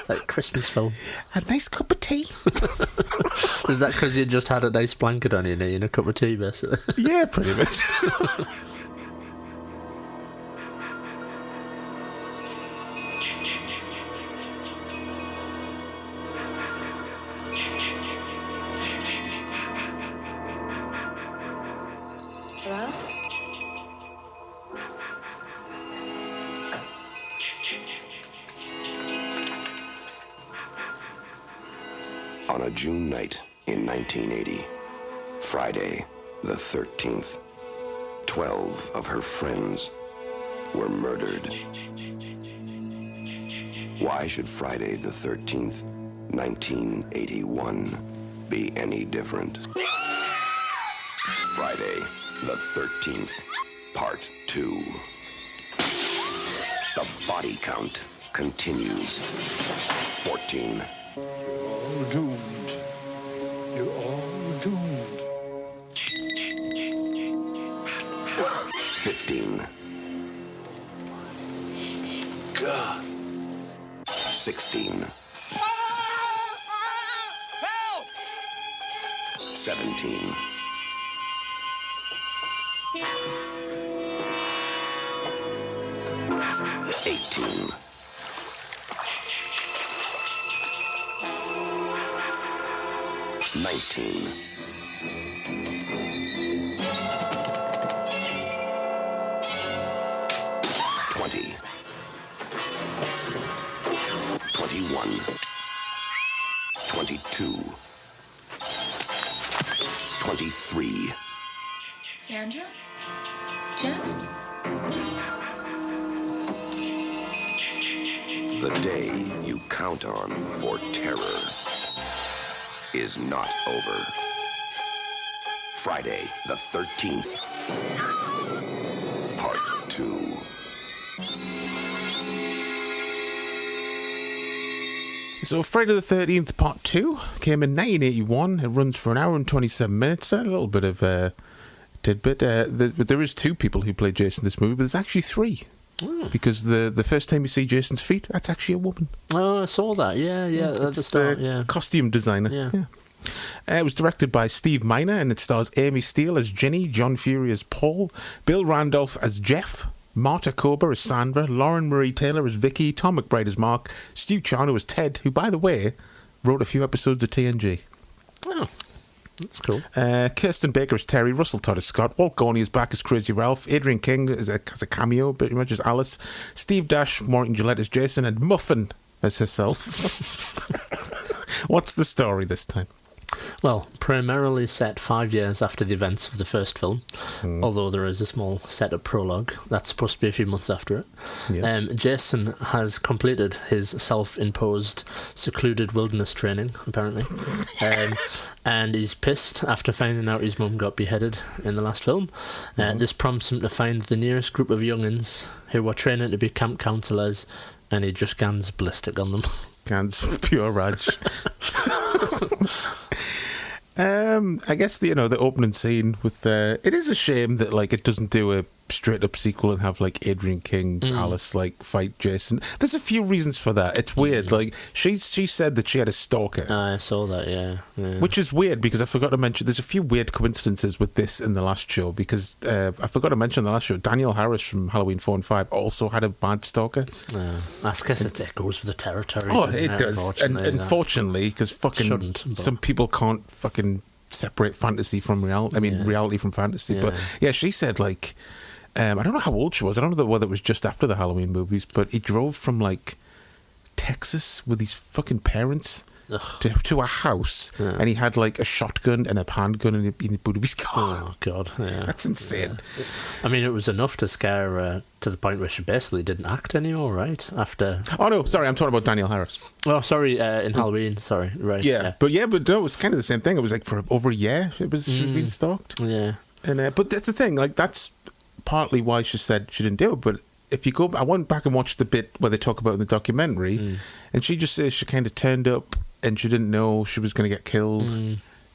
Like Christmas film.
A nice cup of tea.
Is that because you just had a nice blanket on you and a cup of tea, basically?
Yeah, pretty much.
Hello?
On a June night in 1980, Friday the 13th, 12 of her friends were murdered. Why should Friday the 13th, 1981 be any different? Friday the 13th, Part 2. The body count continues. 14.
All doomed. You're all doomed.
15.
God.
16. 17. 18. 19. 20. 21. 22. 23.
Sandra? Jeff?
The day you count on for terror is not over. Friday the 13th, Part 2.
So Friday the 13th Part 2 came in 1981. It runs for an hour and 27 minutes. A little bit of a tidbit. But there is 2 people who play Jason in this movie, but there's actually 3. Because the first time you see Jason's feet, that's actually a woman.
Oh, I saw that. Yeah, at the start,
the costume designer.
Yeah.
It was directed by Steve Miner, and it stars Amy Steele as Ginny, John Fury as Paul, Bill Randolph as Jeff, Marta Kober as Sandra, Lauren Marie Taylor as Vicky, Tom McBride as Mark, Stu Charno as Ted, who, by the way, wrote a few episodes of TNG.
Oh, that's cool.
Kirsten Baker as Terry, Russell Todd as Scott, Walt Gorney is back as Crazy Ralph, Adrian King has a cameo, pretty much as Alice, Steve Dash, Maureen Gillette as Jason, and Muffin as herself. What's the story this time?
Well, primarily set 5 years after the events of the first film, although there is a small setup prologue that's supposed to be a few months after it.
Yes.
Jason has completed his self-imposed secluded wilderness training, apparently, and he's pissed after finding out his mum got beheaded in the last film. This prompts him to find the nearest group of young'uns who were training to be camp counsellors, and he just gans ballistic on them.
Gans pure rage. I guess the opening scene with it is a shame that like it doesn't do a straight up sequel and have like Adrian King's Alice like fight Jason. There's a few reasons for that. It's weird. Like she said that she had a stalker.
I saw that, yeah.
Which is weird because I forgot to mention there's a few weird coincidences with this in the last show because I forgot to mention in the last show Daniel Harris from Halloween 4 and 5 also had a bad stalker.
I guess it goes with the territory.
Oh, it does. And unfortunately, because fucking some people can't fucking separate fantasy from reality. I mean, reality from fantasy. But yeah, she said like, I don't know how old she was. I don't know whether it was just after the Halloween movies, but he drove from like Texas with his fucking parents to a house, and he had like a shotgun and a handgun in the boot of his car.
Oh God, yeah,
that's insane.
Yeah. I mean, it was enough to scare her to the point where she basically didn't act anymore, right? After.
Oh no, sorry, I'm talking about Daniel Harris.
Oh, sorry, in Halloween. Sorry, right?
Yeah, but no, it was kind of the same thing. It was like for over a year. She was being stalked.
Yeah,
and but that's the thing. Like that's partly why she said she didn't do it, but. If you go, I went back and watched the bit where they talk about it in the documentary, and she just says she kind of turned up and she didn't know she was going to get killed,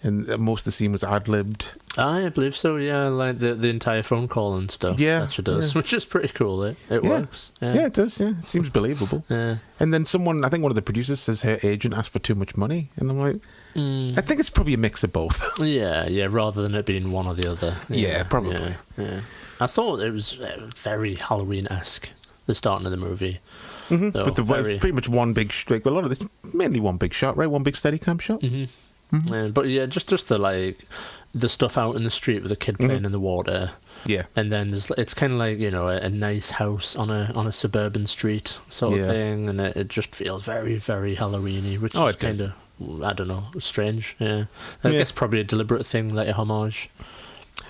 and most of the scene was ad-libbed.
I believe so, yeah, like the entire phone call and stuff.
Yeah,
that she does, which is pretty cool. It works.
Yeah, it does. Yeah, it seems believable.
Yeah.
And then I think one of the producers says her agent asked for too much money, and I'm like, I think it's probably a mix of both.
Yeah, rather than it being one or the other.
Yeah, probably.
Yeah. I thought it was very Halloween-esque, the starting of the movie.
Mm-hmm. But pretty much one big, like a lot of this, mainly one big shot, right? One big Steadicam shot.
Mm-hmm. Mm-hmm. But yeah, just the like the stuff out in the street with the kid playing in the water.
Yeah,
and then it's kind of like a nice house on a suburban street sort of thing, and it just feels very very Halloweeny, which is kind of I don't know, strange. Yeah, I guess probably a deliberate thing, like a homage.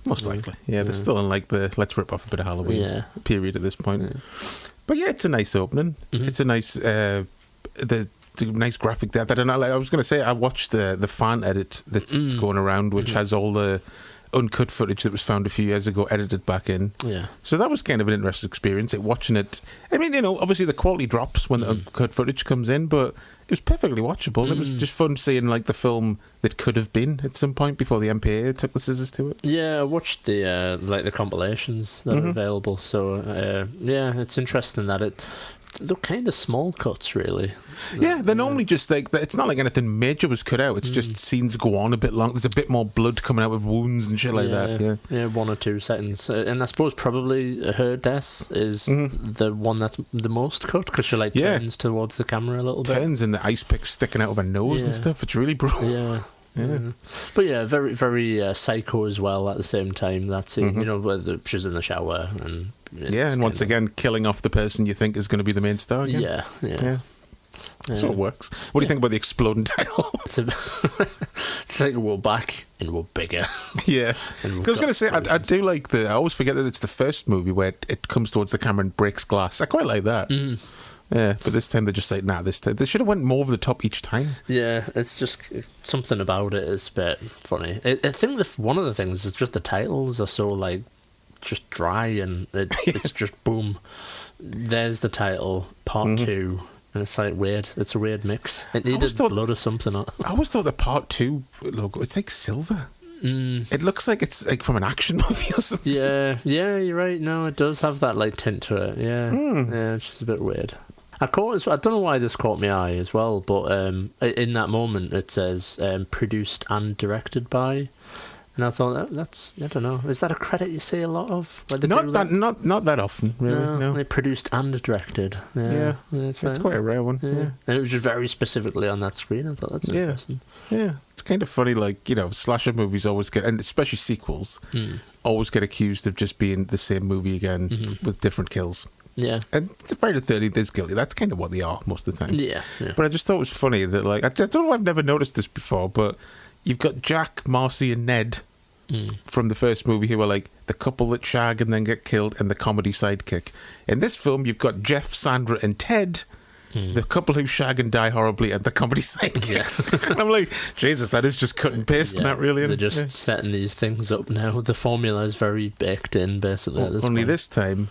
Most likely, yeah. They're still in like the let's rip off a bit of Halloween period at this point. Yeah. But yeah, it's a nice opening. Mm-hmm. It's a nice the nice graphic depth. I don't know. Like I was going to say, I watched the fan edit that's going around, which has all the uncut footage that was found a few years ago edited back in.
Yeah.
So that was kind of an interesting experience. Watching it. I mean, obviously the quality drops when the uncut footage comes in, but it was perfectly watchable. It was just fun seeing like the film that could have been at some point before the MPA took the scissors to it. Yeah,
I watched the like the compilations that are available. So yeah, it's interesting that they're kind of small cuts, really.
Yeah, they're normally just like it's not like anything major was cut out. It's just scenes go on a bit long. There's a bit more blood coming out with wounds and shit like that.
Yeah, 1 or 2 seconds, and I suppose probably her death is the one that's the most cut because she like turns towards the camera a little bit.
Turns and the ice pick sticking out of her nose and stuff. It's really brutal.
Yeah. Yeah. But yeah, very very psycho as well at the same time. That's it, where she's in the shower and
and once again killing off the person you think is going to be the main star again. Yeah. So it works. What do you think about the exploding title?
It's like we're back and we're bigger.
Yeah. I was going to say, I do like I always forget that it's the first movie where it comes towards the camera and breaks glass. I quite like that. Yeah, but this time they're just like, this time. They should have went more over the top each time.
Yeah, it's just something about it is a bit funny. I think one of the things is just the titles are so like just dry and it's just boom. There's the title, part 2. And it's like weird. It's a weird mix. It needed a load of something. I
always thought the part 2 logo, it's like silver. It looks like it's like from an action movie or something.
Yeah, you're right. No, it does have that like tint to it. Yeah, it's just a bit weird. I don't know why this caught my eye as well, but in that moment it says produced and directed by. And I thought I don't know. Is that a credit you see a lot of?
Not that often, really. No.
They produced and directed. Yeah,
it's quite a rare one. Yeah.
And it was just very specifically on that screen. I thought that's interesting.
Yeah, it's kind of funny. Like slasher movies always get, and especially sequels, always get accused of just being the same movie again with different kills.
Yeah.
And Friday the 13th is guilty. That's kind of what they are most of the time.
Yeah.
But I just thought it was funny that like I don't know. I've never noticed this before, but you've got Jack, Marcy, and Ned. From the first movie who are like the couple that shag and then get killed and the comedy sidekick. In this film you've got Jeff, Sandra and Ted, the couple who shag and die horribly and the comedy sidekick. And I'm like, Jesus, that is just cut and paste and that really.
They're just setting these things up now. The formula is very baked in basically at this
only
point.
This time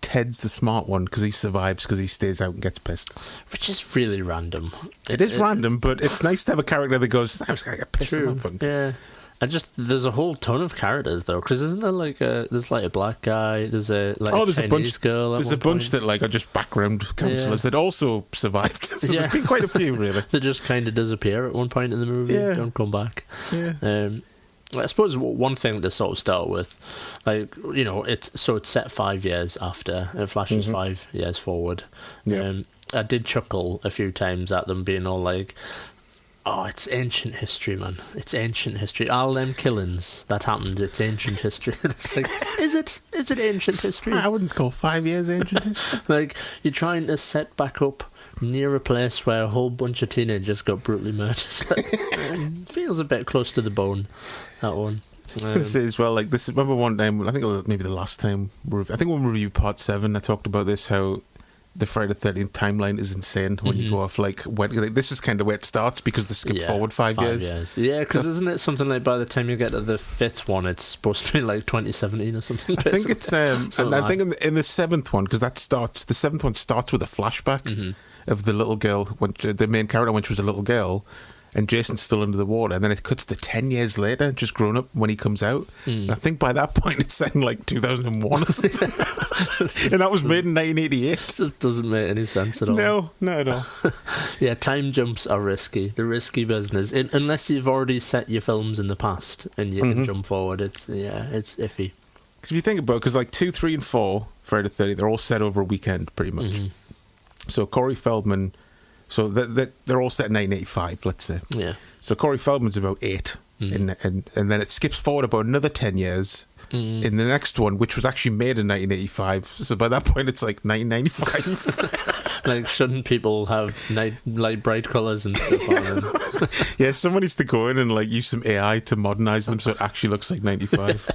Ted's the smart one because he survives because he stays out and gets pissed.
Which is really random.
It is random, but it's nice to have a character that goes, I was going to get pissed.
Yeah. there's a whole ton of characters though, because isn't there like there's like a black guy, there's a like
there's
Chinese
a bunch.
girl.
There's a bunch that like are just background counselors that also survived. So
Yeah.
there's been quite a few really.
They just kind of disappear at one point in the movie.
Yeah.
Don't come back.
Yeah.
I suppose one thing to sort of start with, like, you know, it's set 5 years after. It flashes 5 years forward.
Yeah.
I did chuckle a few times at them being all like, "Oh, it's ancient history, man. It's ancient history. All them killings that happened, it's ancient history." It's like, is it? Is it ancient history?
I wouldn't call 5 years ancient history.
Like, you're trying to set back up near a place where a whole bunch of teenagers got brutally murdered. Feels a bit close to the bone, that one.
I was going to say as well, like this. Remember one time? I think it was maybe the last time. I think when we reviewed Part 7, I talked about this. How the Friday the 13th timeline is insane when you go off like this is kind of where it starts because they skip forward 5 years.
Yeah, because isn't it something like by the time you get to the 5th one, it's supposed to be like 2017 or something?
I think it's and I think in the 7th one, because the 7th one starts with a flashback of the little girl, when the main character when she was a little girl, and Jason's still under the water, and then it cuts to 10 years later, just grown up when he comes out. And I think by that point it's saying like 2001 or something. And that was made in 1988.
It just doesn't make any sense at all.
No, not at all.
Yeah, time jumps are risky. They're risky business. Unless you've already set your films in the past and you can jump forward, it's iffy.
Because if you think about it, because like 2, 3, and 4, Friday the 13th, they're all set over a weekend pretty much. So Corey Feldman, so they're all set in 1985, let's say.
Yeah.
So Corey Feldman's about 8, and then it skips forward about another 10 years in the next one, which was actually made in 1985. So by that point, it's like 1995.
Like, shouldn't people have like bright colours and stuff on them?
Yeah, someone needs to go in and like use some AI to modernise them so it actually looks like 95.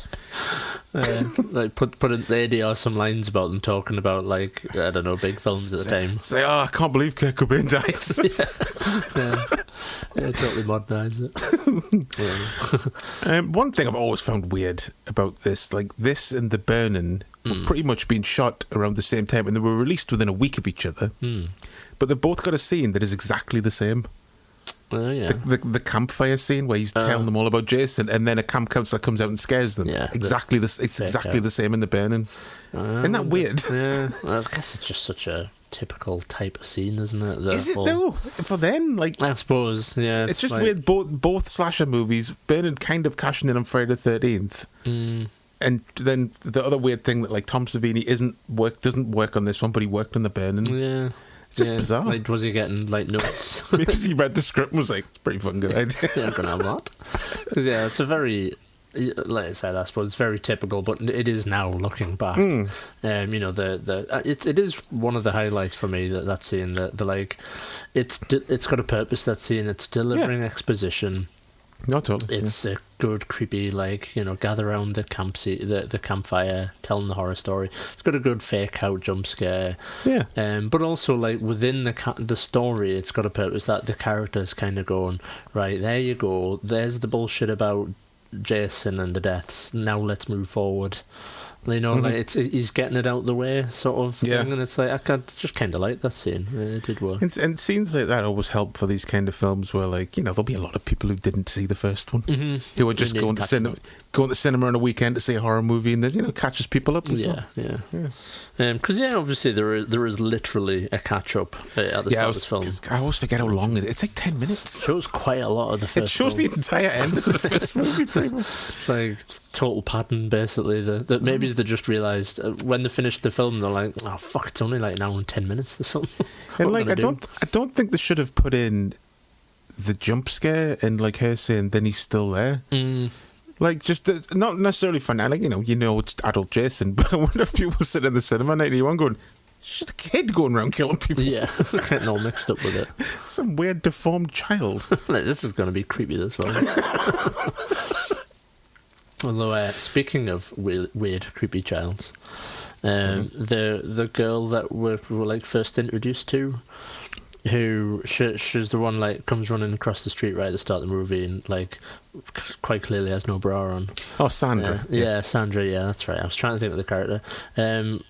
Like put in the ADR some lines about them talking about like, I don't know, big films at the time.
Say, I can't believe Kurt Cobain died.
Yeah, totally modernise it.
One thing I've always found weird about this, like this and The Burning were pretty much being shot around the same time, and they were released within a week of each other. But they've both got a scene that is exactly the same.
Oh, yeah.
The campfire scene where he's telling them all about Jason, and then a camp counselor comes out and scares them.
Yeah,
exactly it's exactly the same in The Burning. Isn't that weird?
Yeah, I guess it's just such a typical type of scene, isn't it?
Is it though? For them, like,
I suppose, yeah.
it's just
like,
weird. Both slasher movies, Burning kind of cashing in on Friday the 13th. And then the other weird thing that like Tom Savini doesn't work on this one, but he worked on The Burning.
Yeah.
It's just bizarre.
Like, was he getting like notes?
Maybe he read the script and was like, it's a pretty fucking good idea.
Yeah, I'm gonna have that. 'Cause, yeah, it's a very, like I said, I suppose it's very typical, but it is now looking back. You know, it is one of the highlights for me, that scene. The like, it's got a purpose. That scene. It's delivering exposition.
Not totally.
It's a good, creepy, like, you know, gather around the campfire, telling the horror story. It's got a good fake out jump scare.
Yeah.
But also, like, within the story, it's got a purpose that the character's kind of going, right, there you go, there's the bullshit about Jason and the deaths, now let's move forward. You know, like he's getting it out the way, sort of thing, and it's like I just kind of like that scene. It did work.
And scenes like that always help for these kind of films where, like, you know, there'll be a lot of people who didn't see the first one, who are just going to cinema on a weekend to see a horror movie, and then, you know, catches people up as well.
Because obviously there is literally a catch up at the start of this film.
I always forget how long it is. It's like 10 minutes.
It shows quite a lot of the first.
It shows the entire end of the first movie. Pretty much.
It's like total pattern, basically. That maybe they just realised when they finished the film, they're like, "Oh fuck, it's only like an hour and 10 minutes." This film.
And like, I don't think they should have put in the jump scare and like her saying, "Then he's still there." Like, just not necessarily fun. Like, you know, it's adult Jason, but I wonder if people sit in the cinema 91 going, "It's just a kid going around killing people."
Yeah, getting all mixed up with it.
Some weird deformed child.
Like, this is going to be creepy, this film. Although, speaking of weird, creepy childs, the girl that we're like first introduced to, who she's the one like comes running across the street right at the start of the movie and like quite clearly has no bra on.
Oh, Sandra.
Yeah, Sandra. Yeah, that's right. I was trying to think of the character.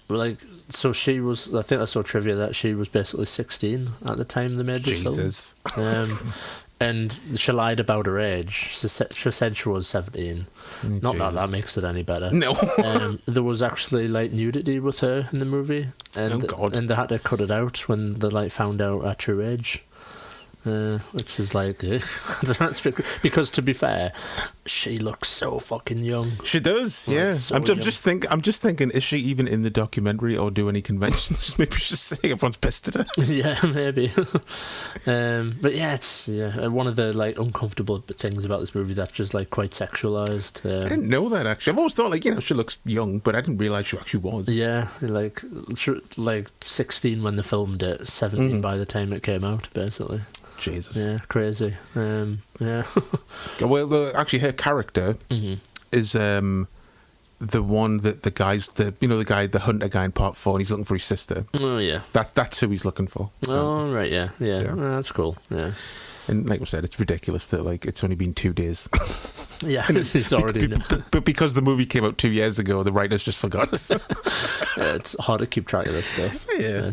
Like, so she was. I think I saw trivia that she was basically 16 at the time they made this film. and she lied about her age. She said she was 17. Not that that makes it any better.
No.
There was actually like nudity with her in the movie, and and they had to cut it out when they like found out her true age. Which is like, because to be fair, she looks so fucking young.
She does, yeah.
So
I'm just thinking, is she even in the documentary or do any conventions? Maybe she's just saying everyone's pissed at her.
Yeah, maybe. But yeah, it's one of the like uncomfortable things about this movie that's just like quite sexualized.
I didn't know that actually. I've always thought like she looks young, but I didn't realise she actually was.
Yeah, like 16 when they filmed it, 17 by the time it came out, basically.
Jesus.
Yeah, crazy. Yeah.
Well, actually, her character is the one that the hunter guy in part 4, and he's looking for his sister.
Oh yeah.
That's who he's looking for. So.
Oh right, yeah. Oh, that's cool. Yeah.
And like I said, it's ridiculous that like it's only been 2 days.
Yeah, it's already.
But because the movie came out 2 years ago, the writers just forgot.
Yeah, it's hard to keep track of this stuff.
Yeah.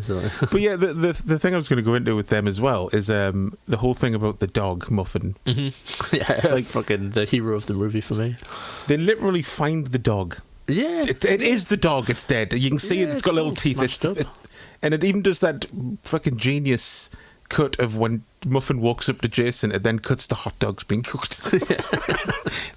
But yeah, the thing I was going to go into with them as well is the whole thing about the dog Muffin.
Mm-hmm. Yeah, like fucking the hero of the movie for me.
They literally find the dog.
Yeah,
it is the dog. It's dead. You can see it's got little teeth. And it even does that fucking genius cut of when Muffin walks up to Jason and then cuts to hot dogs being cooked.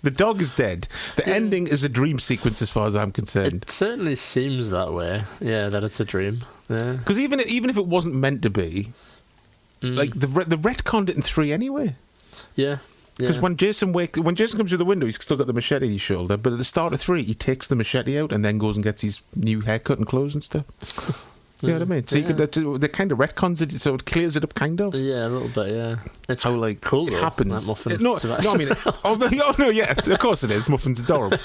The dog is dead. The ending is a dream sequence as far as I'm concerned.
It certainly seems that way. Yeah, that it's a dream. Yeah.
Because even if it wasn't meant to be, like the retconned it in 3 anyway.
Yeah.
Because when Jason comes through the window, he's still got the machete in his shoulder. But at the start of 3, he takes the machete out and then goes and gets his new haircut and clothes and stuff. You know what I mean? So they kind of retcons it, so it clears it up, kind of.
Yeah, a little bit. Yeah, it's
how like
cool.
It
though,
happens.
That Muffin.
No, I mean, yeah, of course it is. Muffin's adorable.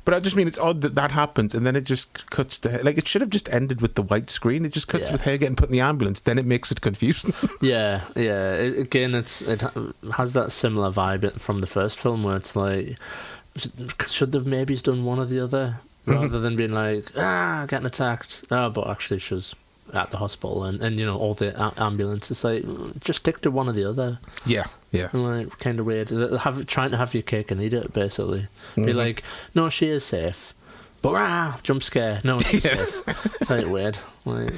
But I just mean it's odd that happens, and then it just cuts to like it should have just ended with the white screen. It just cuts with her getting put in the ambulance. Then it makes it confusing.
Yeah. It has that similar vibe from the first film where it's like, should they've maybe done one or the other? Rather than being like, getting attacked. But actually she's at the hospital and all the ambulance. It's like, just stick to one or the other.
Yeah.
And like, kind of weird. Trying to have your cake and eat it, basically. Be like, no, she is safe. But jump scare. No, she's safe. It's like weird. Like,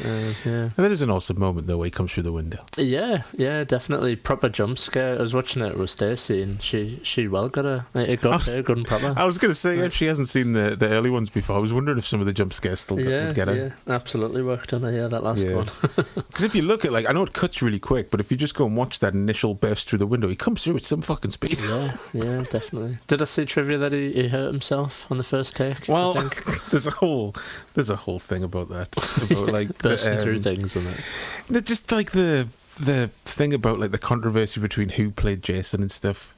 yeah.
And that is an awesome moment though, where he comes through the window.
Yeah, definitely proper jump scare. I was watching it with Stacey, and she well got her. It got her good and proper.
I was going to say, if she hasn't seen the early ones before, I was wondering if some of the jump scares still would get her.
Yeah, absolutely worked on her. Yeah, that last one.
Because if you look at I know it cuts really quick, but if you just go and watch that initial burst through the window, he comes through at some fucking speed.
Yeah, definitely. Did I see trivia that he hurt himself on the first take?
Well, there's a whole thing about that. About
bursting through things, isn't it?
Just like the thing about like the controversy between who played Jason and stuff.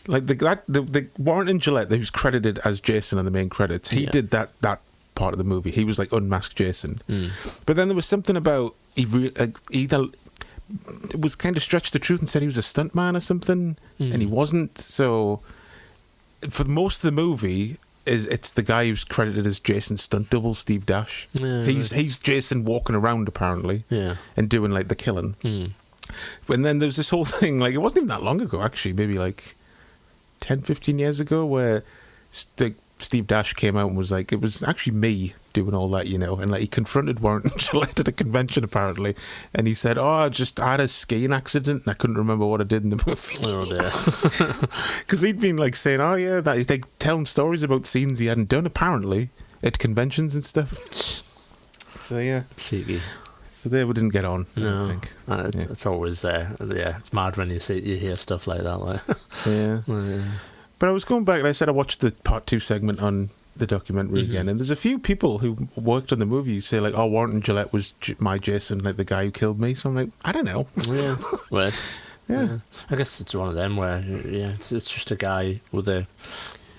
Like the Warren Gillette, who's credited as Jason on the main credits, he did that part of the movie. He was like unmasked Jason. But then there was something about it was kind of stretched the truth and said he was a stuntman or something, and he wasn't. So for most of the movie, it's the guy who's credited as Jason's stunt double, Steve Dash. Yeah, he's Jason walking around apparently, and doing like the killing. And then there's this whole thing, like it wasn't even that long ago actually, maybe like 10-15 years ago, where Steve Dash came out and was like, it was actually me doing all that, and like he confronted Warren Gillette at a convention apparently, and he said, I had a skiing accident and I couldn't remember what I did in the movie.
Oh dear.
Because he'd been like saying, that they telling stories about scenes he hadn't done apparently at conventions and stuff. So yeah,
cheeky.
So they didn't get on.
No,
I think.
It's always there. It's mad when you hear stuff like that. Like.
Yeah. But I was going back and I said I watched the part 2 segment on the documentary again, and there's a few people who worked on the movie who say like, Warren Gillette was my Jason, like the guy who killed me. So I'm like, I don't know.
Yeah. Weird.
Yeah.
I guess it's one of them where it's just a guy with a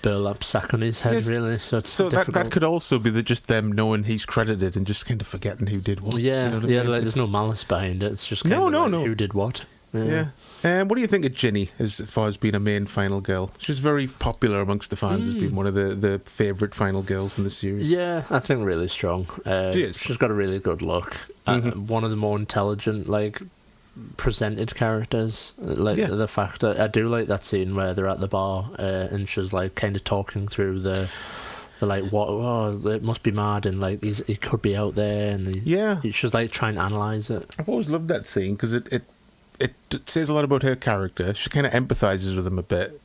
burlap sack on his head, really. So
that could also be just them knowing he's credited and just kind of forgetting who did what.
Yeah, like there's no malice behind it. It's just no. Who did what.
Yeah. What do you think of Ginny as far as being a main final girl? She's very popular amongst the fans as being one of the favourite final girls in the series.
Yeah, I think really strong.
She is.
She's got a really good look. One of the more intelligent, presented characters. Like the fact that I do like that scene where they're at the bar and she's like kind of talking through the like, what? Oh, it must be mad, and like he could be out there, and she's like trying to analyze it.
I've always loved that scene because it says a lot about her character. She kind of empathizes with him a bit,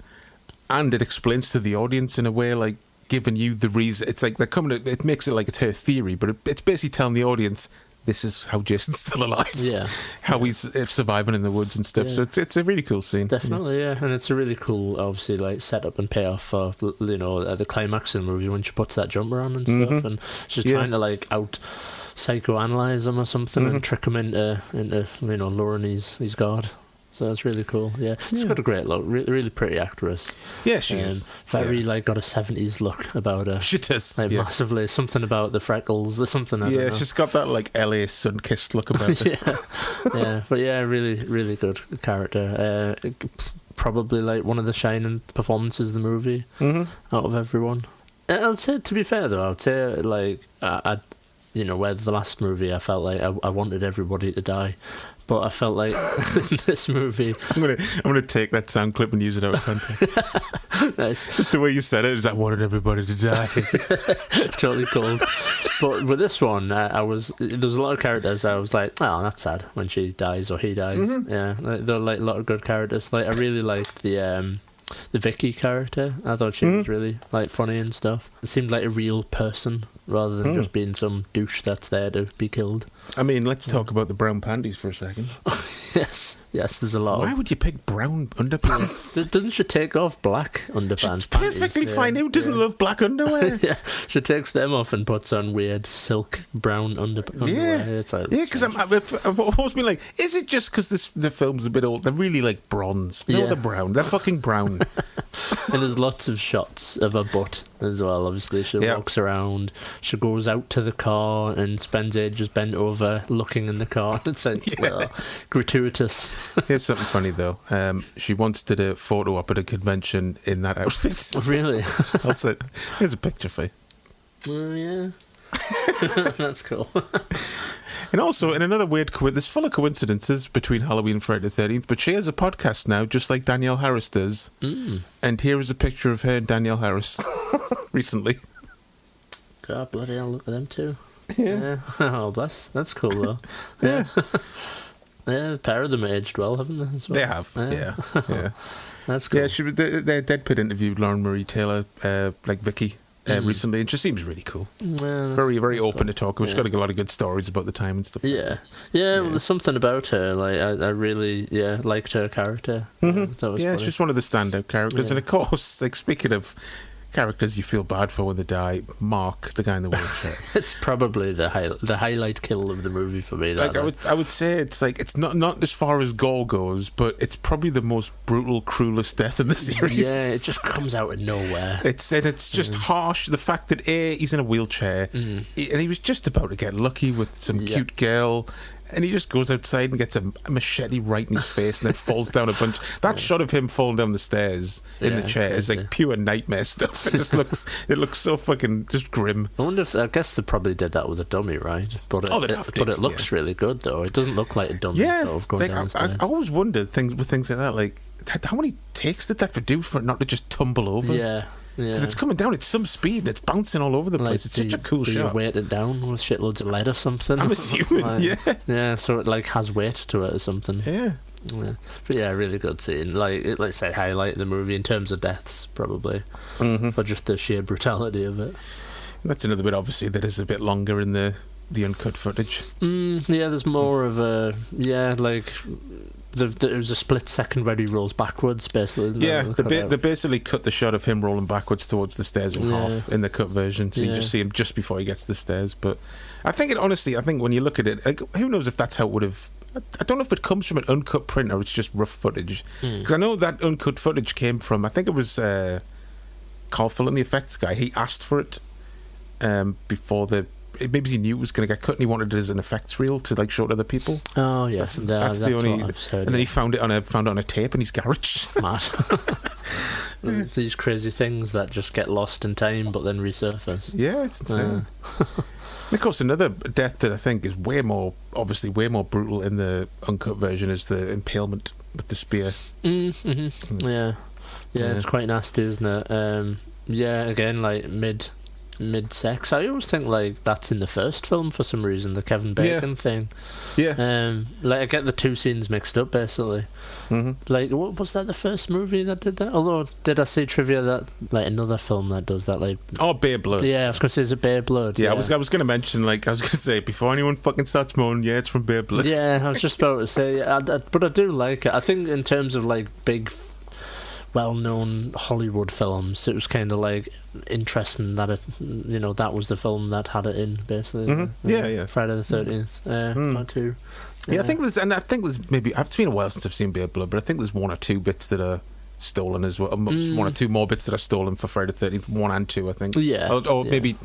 and it explains to the audience in a way like giving you the reason. It's like they're coming. It makes it like it's her theory, but it's basically telling the audience this is how Jason's still alive. Yeah, how he's surviving in the woods and stuff. So it's a really cool scene.
Definitely, yeah, and it's a really cool, obviously, like setup and payoff for the climax of the movie when she puts that jumper on and stuff, and she's trying to like out psychoanalyze him or something and trick him into lowering his guard. So it's really cool. Yeah, she's got a great look. Really pretty actress.
Yeah, she is.
Very like got a 70s look about her.
She does.
Like massively. Something about the freckles or something. I don't know.
She's got that like LA sun-kissed look about her.
But really, really good character. Probably like one of the shining performances of the movie out of everyone. I would say, to be fair though, I would say like where the last movie I felt like I wanted everybody to die. But I felt like in this movie,
I'm gonna take that sound clip and use it out of context.
Nice.
Just the way you said it, is I wanted everybody to die.
Totally cold. But with this one, there was a lot of characters. I was like, oh, that's sad when she dies or he dies. Yeah, there are like a lot of good characters. Like I really liked the Vicky character. I thought she was really like funny and stuff. It seemed like a real person rather than just being some douche that's there to be killed.
I mean, let's talk about the brown panties for a second.
Yes, there's a lot.
Why would you pick brown underpants?
Doesn't she take off black underpants?
It's perfectly fine. Who doesn't love black underwear?
Yeah, she takes them off and puts on weird silk brown underwear. It's like,
because I've always been like, is it just because the film's a bit old? They're really like bronze. No, they're brown. They're fucking brown.
And there's lots of shots of her butt as well. Obviously, she walks around. She goes out to the car and spends ages bent over looking in the car. It's like gratuitous.
Here's something funny though. She once did a photo op at a convention in that outfit.
Really?
I'll say, here's a picture for you.
Yeah. That's cool.
And also, in another weird there's full of coincidences between Halloween and Friday the 13th, but she has a podcast now, just like Danielle Harris does. And here is a picture of her and Danielle Harris recently.
God, bloody hell, look at them too. Yeah. Oh, bless. That's cool, though. Yeah. Yeah, the pair of them aged well, haven't they? As well?
They have, yeah.
That's cool.
Yeah, their Deadpit interviewed Lauren Marie Taylor, like Vicky, recently, and she seems really cool.
Well,
very, very open to talk. She's got a lot of good stories about the time and stuff.
Yeah. Well, there's something about her. Like I really, liked her character. That was funny.
She's one of the standout characters. And of course, like speaking of characters you feel bad for when they die, Mark, the guy in the wheelchair.
It's probably the highlight kill of the movie for me.
Like I would say it's like it's not as far as gore goes, but it's probably the most brutal, cruelest death in the series.
Yeah, it just comes out of nowhere.
It's just harsh. The fact that he's in a wheelchair and he was just about to get lucky with some cute girl. And he just goes outside and gets a machete right in his face and then falls down a bunch. That shot of him falling down the stairs in the chair is like pure nightmare stuff. It just looks so fucking just grim.
I guess they probably did that with a dummy, right? But it looks really good though. It doesn't look like a dummy sort of going downstairs.
I always wondered things like that, like how many takes did that do for it not to just tumble over?
Yeah.
Because it's coming down at some speed and it's bouncing all over the place. It's such a cool shot.
You weight it down with shitloads of lead or something?
I'm assuming,
Yeah, so it like has weight to it or something.
Yeah.
But really good scene. Like, let's say highlight the movie in terms of deaths, probably, for just the sheer brutality of it.
That's another bit, obviously, that is a bit longer in the uncut footage.
There's more of a, there's a split second where he rolls backwards, basically, isn't there?
They basically cut the shot of him rolling backwards towards the stairs in half in the cut version, so you just see him just before he gets to the stairs. But I think when you look at it, like, who knows if that's how it would have... I don't know if it comes from an uncut print or it's just rough footage. Because I know that uncut footage came from, I think it was Carl Fulton, the effects guy. He asked for it before maybe he knew it was going to get cut and he wanted it as an effects reel to like show to other people.
Oh yes,
that's the only. And then he found it on a tape in his garage.
Mad. These crazy things that just get lost in time but then resurface.
Yeah, it's insane. of course, another death that I think is way more brutal in the uncut version is the impalement with the spear.
Yeah, it's quite nasty, isn't it? Yeah, again, like mid-sex. I always think like that's in the first film for some reason, the Kevin Bacon thing.
Yeah.
Like I get the two scenes mixed up basically. Like, what was that? The first movie that did that? Although, did I see trivia that like another film that does that? Like,
Bare Blood.
Yeah, I was gonna say it's a Bare Blood.
Yeah, I was gonna mention, like, I was gonna say before anyone fucking starts moaning, yeah, it's from Bare Blood.
Yeah, I was just about to say, but I do like it. I think in terms of like big, well-known Hollywood films, it was kind of like interesting that that was the film that had it in basically.
Yeah.
Friday the 13th, part 2.
Yeah, I think there's maybe, it's been a while since I've seen Bare Blood, but I think there's one or two bits that are stolen as well. One or two more bits that are stolen for Friday the 13th, 1 and 2, I think.
Yeah.
Or maybe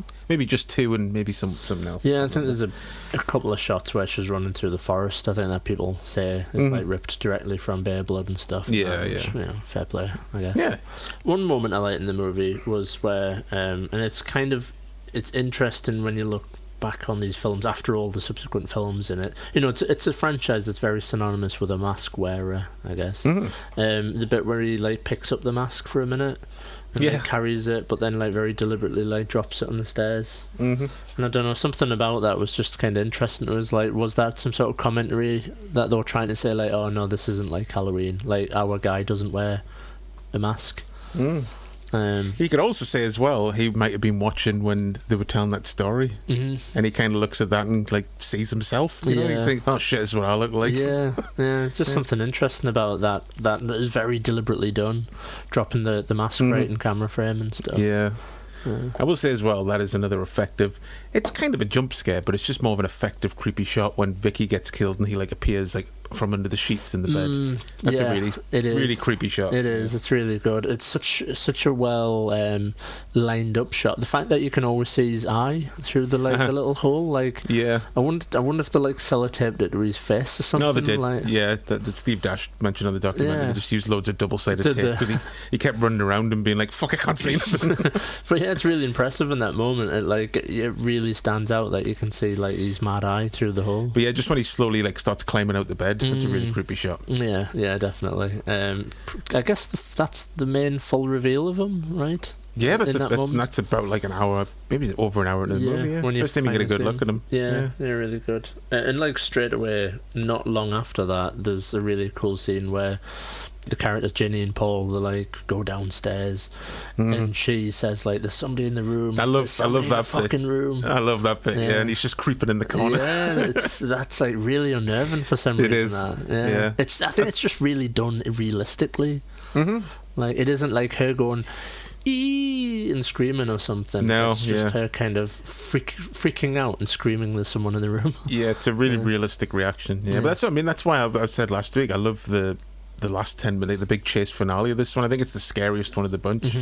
just 2 and maybe something else.
Yeah, I think there's a couple of shots where she's running through the forest. I think that people say is like ripped directly from Bare Blood and stuff.
Yeah,
which, fair play, I guess.
Yeah.
One moment I liked in the movie was where, and it's interesting when you look back on these films after all the subsequent films in it. It's a franchise that's very synonymous with a mask wearer, I guess. The bit where he like picks up the mask for a minute and like, carries it, but then like very deliberately like drops it on the stairs. And I don't know, something about that was just kind of interesting. It was like, was that some sort of commentary that they were trying to say, like, oh no, this isn't like Halloween, like our guy doesn't wear a mask? He
could also say as well, he might have been watching when they were telling that story, and he kind of looks at that and like sees himself. You know, you think, oh shit, this is what I look like.
Yeah, it's just something interesting about that is very deliberately done, dropping the mask right in camera frame and stuff.
Yeah. I will say as well, that is another effective. It's kind of a jump scare, but it's just more of an effective, creepy shot when Vicky gets killed and he like appears like from under the sheets in the bed. That's a really creepy shot.
It is. It's really good. It's such a well lined up shot. The fact that you can always see his eye through the the little hole, like I wonder if they like sellotaped it to his face or something.
No, they did.
Like,
that Steve Dash mentioned on the documentary. They just used loads of double-sided tape because he kept running around and being like, "Fuck, I can't see anything."
But yeah, it's really impressive in that moment. It really stands out that you can see like his mad eye through the hole.
But yeah, just when he slowly like starts climbing out the bed, that's a really creepy shot.
Yeah, definitely. I guess that's the main full reveal of him, right?
Yeah, that's about like an hour, maybe over an hour in the movie. Yeah,
when
first time you get a good look at him.
Yeah, really good. And like straight away, not long after that, there's a really cool scene where the characters Ginny and Paul, they like go downstairs, and she says like, "There's somebody in the room."
I love that
fucking room.
I love that bit. Yeah, and he's just creeping in the corner.
Yeah, that's like really unnerving for some reason.
It is.
Yeah. I think it's just really done realistically. Like it isn't like her going "ee" and screaming or something.
No,
it's just her kind of freaking out and screaming there's someone in the room.
Yeah, it's a really realistic reaction. Yeah, but that's what I mean. That's why I said last week, I love the last 10 minutes, the big chase finale of this one. I think it's the scariest one of the bunch.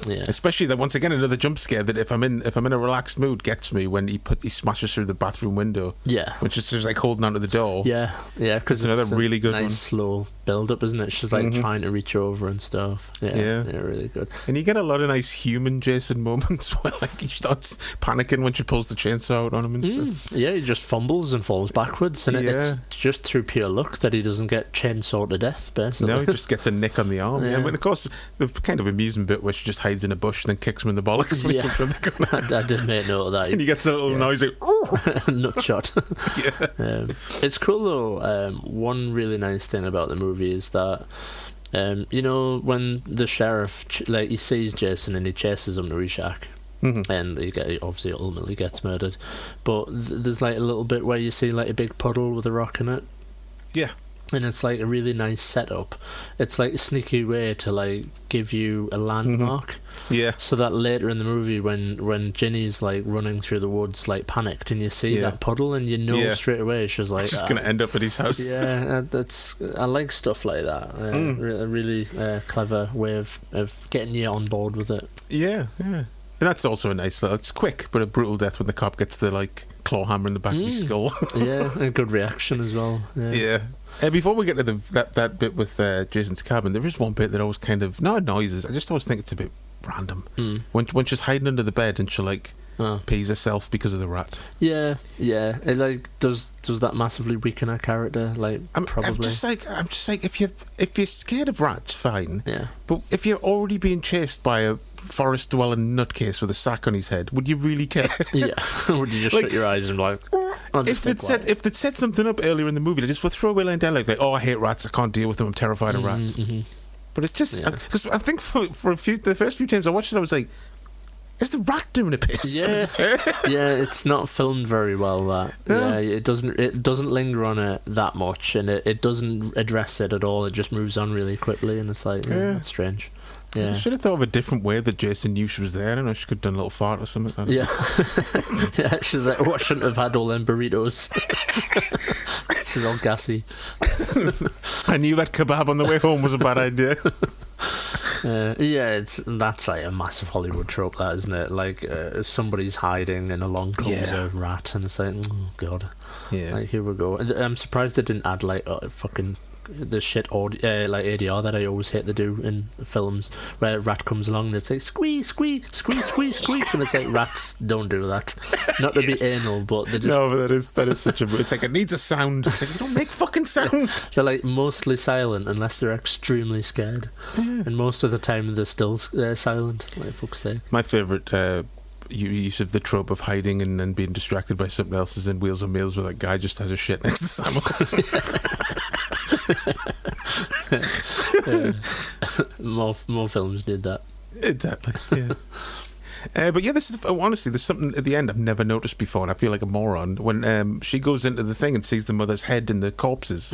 Yeah.
Especially that, once again, another jump scare that if I'm in a relaxed mood gets me when he smashes through the bathroom window. Yeah. Which is just like holding onto the door.
Yeah, because
it's another really good
nice,
one.
slow build up, isn't it? She's like trying to reach over and stuff. Yeah, really good.
And you get a lot of nice human Jason moments where like he starts panicking when she pulls the chainsaw out on him and stuff.
Yeah, he just fumbles and falls backwards, and it's just through pure luck that he doesn't get chainsawed to death, basically.
No, he just gets a nick on the arm. Yeah, but of course, the kind of amusing bit where she just hides in a bush and then kicks him in the bollocks when he comes from the corner.
I did make note of that.
And he gets a little noise like,
nut shot. It's cool though. One really nice thing about the movie is that when the sheriff he sees Jason and he chases him to his shack, and he obviously ultimately gets murdered, but there's like a little bit where you see like a big puddle with a rock in it.
Yeah.
And it's like a really nice setup. It's like a sneaky way to like give you a landmark.
Yeah.
So that later in the movie, when Ginny's like running through the woods, like panicked, and you see that puddle, and you know straight away she's like,
it's just gonna end up at his house.
Yeah, I like stuff like that. A really clever way of getting you on board with it.
Yeah. And that's also a nice. It's quick, but a brutal death when the cop gets the like claw hammer in the back of his skull.
Yeah, a good reaction as well. Yeah.
Before we get to that bit with Jason's cabin, there is one bit that always kind of not annoys us. I just always think it's a bit random. When she's hiding under the bed and she'll like pees herself because of the rat.
Yeah. It like does that massively weaken her character? Like probably.
I'm just like if you're scared of rats, fine.
Yeah.
But if you're already being chased by a forest dwelling nutcase with a sack on his head, would you really care?
Yeah. Would you just
Like,
shut your eyes and be like?
If they'd set something up earlier in the movie, they just would throw away line down like, oh, I hate rats, I can't deal with them, I'm terrified of rats. But it's just because I think for the first few times I watched it, I was like, is the rat doing a piss?
Yeah, it's not filmed very well. That yeah, it doesn't linger on it that much, and it doesn't address it at all. It just moves on really quickly, and it's like that's strange. Yeah.
I should have thought of a different way that Jason knew she was there. I don't know, she could have done a little fart or something. I don't know.
Yeah, she's like, oh, I shouldn't have had all them burritos. She's all gassy.
I knew that kebab on the way home was a bad idea.
That's like a massive Hollywood trope, that, isn't it? Like somebody's hiding and along comes a rat, and it's like, oh god, like here we go. And I'm surprised they didn't add like fucking the shit like ADR that I always hate to do in films, where a rat comes along and it's like squeak, squeak, squeak, squeak, squeak, and it's like, rats don't do that. Not to be anal, but they just...
No, but that is such a... It's like, it needs a sound. It's like, you don't make fucking sound.
They're like mostly silent unless they're extremely scared, and most of the time they're still silent. Like, fuck's sake.
My favourite use of the trope of hiding and then being distracted by something else is in Wheels on Meals, where that guy just has a shit next to Samuel.
More films did that.
Exactly. Yeah. But yeah, this is honestly, there's something at the end I've never noticed before, and I feel like a moron when she goes into the thing and sees the mother's head and the corpses.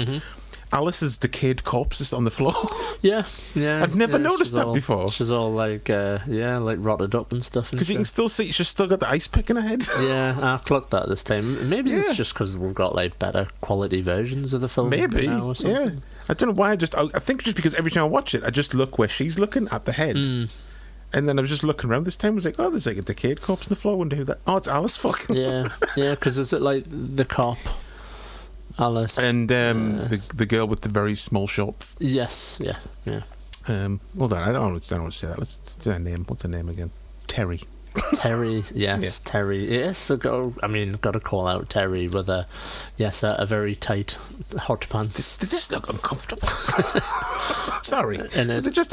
Alice's decayed corpse is on the floor. Yeah. I've never noticed that before.
She's all like, like rotted up and stuff.
Because you can still see she's still got the ice pick in her head.
Yeah, I clocked that this time. Maybe it's just because we've got like better quality versions of the film.
Maybe,
now or something.
Yeah. I don't know why. I think just because every time I watch it, I just look where she's looking at the head. And then I was just looking around this time. I was like, oh, there's like a decayed corpse on the floor. I wonder who that... Oh, it's Alice. Fuck.
Yeah, because is it like the cop, Alice,
and the girl with the very small shorts?
Yes, yeah.
Hold on, I don't want to say that. Let's say her name. What's her name again? Terry.
Terry, yes, yeah. Terry. Yes, got to call out Terry with a very tight hot pants.
They just look uncomfortable. Sorry, and they just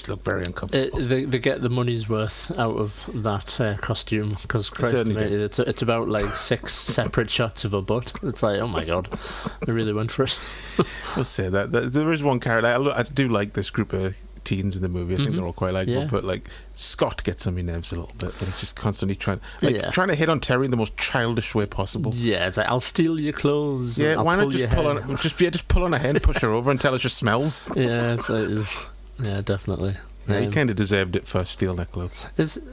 look very uncomfortable.
They get the money's worth out of that costume, because Christ, mate, it's about like 6 separate shots of a butt. It's like, oh my god, they really went for it.
I'll say that there is one character I do like this group of teens in the movie. I think they're all quite likable, but like Scott gets on my nerves a little bit. Like, he's just constantly trying to hit on Terry in the most childish way possible. Yeah,
it's like, I'll steal your clothes.
Yeah, why not just pull on her hair and push her over until it just smells?
Yeah, it's like, yeah, definitely.
Yeah, he kind of deserved it for stealing her clothes.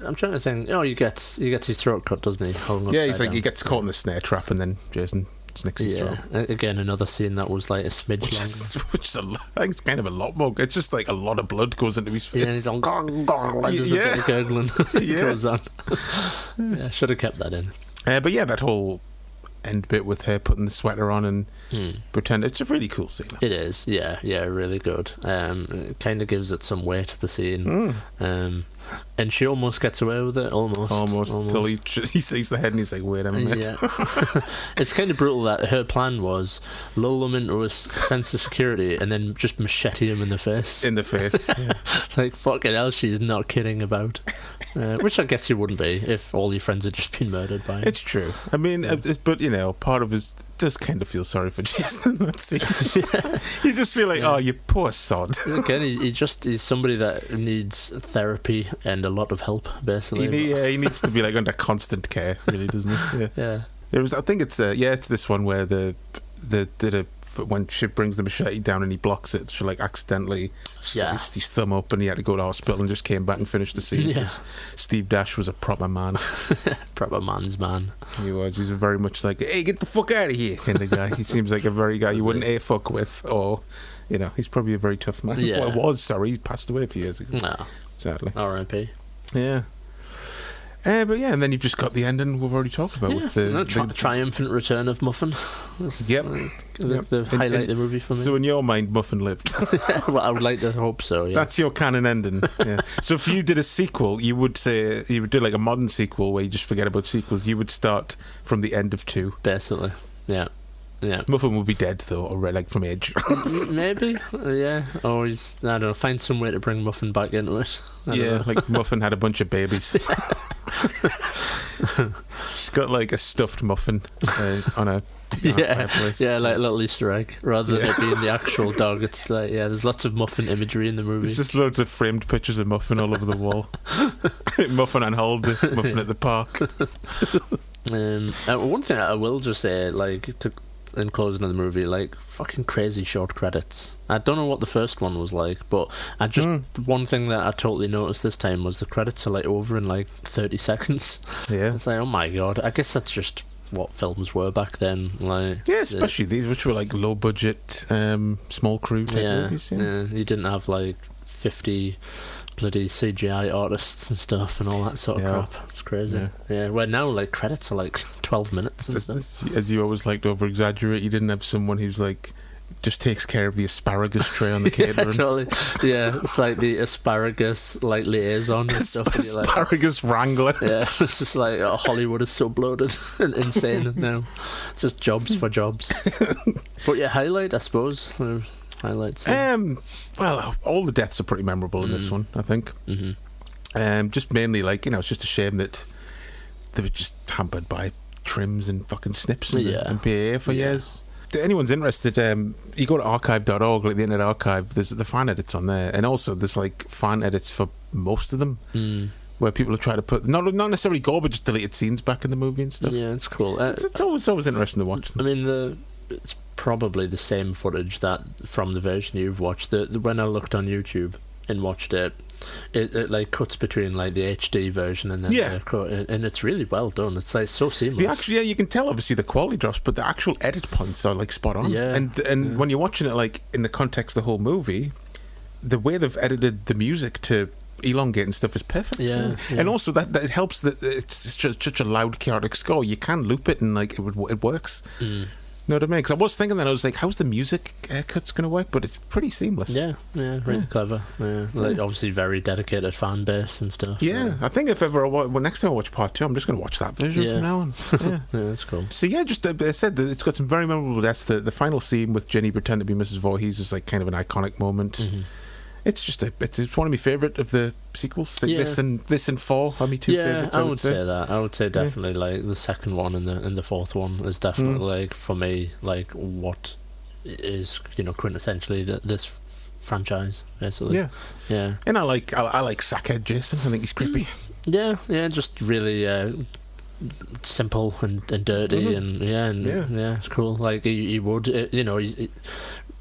I'm trying to think. Oh, he gets his throat cut, doesn't he?
Yeah, he's like, he gets caught in the snare trap, and then Jason snicks his throat.
Again, another scene that was like a smidge longer.
Which is I think it's kind of a lot more. It's just like a lot of blood goes into his face.
Yeah, and he's all like there's a bit of gurgling goes on. Yeah, should have kept that in.
But yeah, that whole end bit with her putting the sweater on and pretend, it's a really cool scene.
It is, yeah, really good. It kind of gives it some weight to the scene. And she almost gets away with it, almost
until he sees the head and he's like, wait a minute.
Yeah. It's kind of brutal that her plan was lull him into a sense of security and then just machete him in the face.
Yeah.
Like, fucking hell, she's not kidding about. Which I guess you wouldn't be if all your friends had just been murdered by him.
It's true. I mean, but you know, part of us does kind of feel sorry for Jason in that scene. You just feel like, oh, you poor sod.
Again, he's somebody that needs therapy and a lot of help, basically.
He needs to be like under constant care, really, doesn't he?
Yeah.
I think it's this one where when she brings the machete down and he blocks it, she like accidentally sliced his thumb up and he had to go to hospital and just came back and finished the scene. Yeah. Steve Dash was a proper man.
Proper man's man.
He was. He's very much like, hey, get the fuck out of here kind of guy. He seems like a very guy you wouldn't fuck with, or, you know, he's probably a very tough man. Yeah. Well, he passed away a few years ago.
No.
Sadly.
R.I.P.
Yeah. But yeah, and then you've just got the ending we've already talked about with the
triumphant return of Muffin.
Yep.
The highlight of the movie for me.
So in your mind, Muffin lived.
Well, I would like to hope so. Yeah.
That's your canon ending. Yeah. So if you did a sequel, you would do like a modern sequel where you just forget about sequels. You would start from the end of 2.
Basically, yeah. Yeah.
Muffin would be dead though, or like from age.
Maybe, yeah. Or he's, I don't know, find some way to bring Muffin back into it. I don't know.
Like Muffin had a bunch of babies. She's got like a stuffed muffin on a fireplace.
Yeah, like a little Easter egg rather than it being the actual dog. It's like, yeah, there's lots of Muffin imagery in the movie.
There's just loads of framed pictures of Muffin all over the wall. Muffin on hold, Muffin at the park.
One thing I will just say, like, in closing of the movie, like, fucking crazy short credits. I don't know what the first one was like, but one thing that I totally noticed this time was the credits are like over in like 30 seconds.
Yeah.
It's like, oh my god. I guess that's just what films were back then. Like,
yeah, especially these, which were like low budget, small crew type movies. Yeah,
you didn't have like 50 bloody CGI artists and stuff and all that sort of crap. It's crazy. Yeah, where now like credits are like 12 minutes and stuff.
As you always like to over exaggerate, you didn't have someone who's like just takes care of the asparagus tray on the catering.
Totally. Yeah, it's like the asparagus like liaison and stuff. And you're like,
asparagus wrangler.
Yeah, it's just like Hollywood is so bloated and insane now. Just jobs for jobs. But yeah, highlight, I suppose. Highlights.
Well, all the deaths are pretty memorable in this one, I think. Mm-hmm. Just mainly like, it's just a shame that they were just hampered by trims and fucking snips and PAA for years. If anyone's interested, you go to archive.org, like the Internet Archive, there's the fan edits on there, and also there's like fan edits for most of them, where people are trying to put not necessarily gore, but just deleted scenes back in the movie and stuff.
Yeah, it's cool.
It's always interesting to watch them.
I mean, it's probably the same footage that from the version you've watched. When I looked on YouTube and watched it like cuts between like the HD version and then the cut, and it's really well done. It's like so seamless. You can tell obviously the quality drops, but the actual edit points are like spot on. Yeah.
And when you're watching it like in the context of the whole movie, the way they've edited the music to elongate and stuff is perfect.
Yeah.
And also that it helps that it's such a loud chaotic score. You can loop it and like it works. You know what I mean? Because I was thinking that I was like, how's the music cut's going to work? But it's pretty seamless.
Yeah, really clever. Yeah. Like obviously very dedicated fan base and stuff.
Yeah, I think if ever next time I watch part 2, I'm just going to watch that version from now on. Yeah,
that's cool.
So yeah, just I said that it's got some very memorable deaths. The final scene with Jenny pretending to be Mrs. Voorhees is like kind of an iconic moment. Mm-hmm. It's just it's one of my favourite of the sequels. This and 4 are my two favourites.
I would say that. I would say definitely like the second one and the fourth one is definitely like for me like what is quintessentially this franchise basically. Yeah. And I like Sackhead Jason. I think he's creepy. Yeah, just really simple and dirty and it's cool. Like he would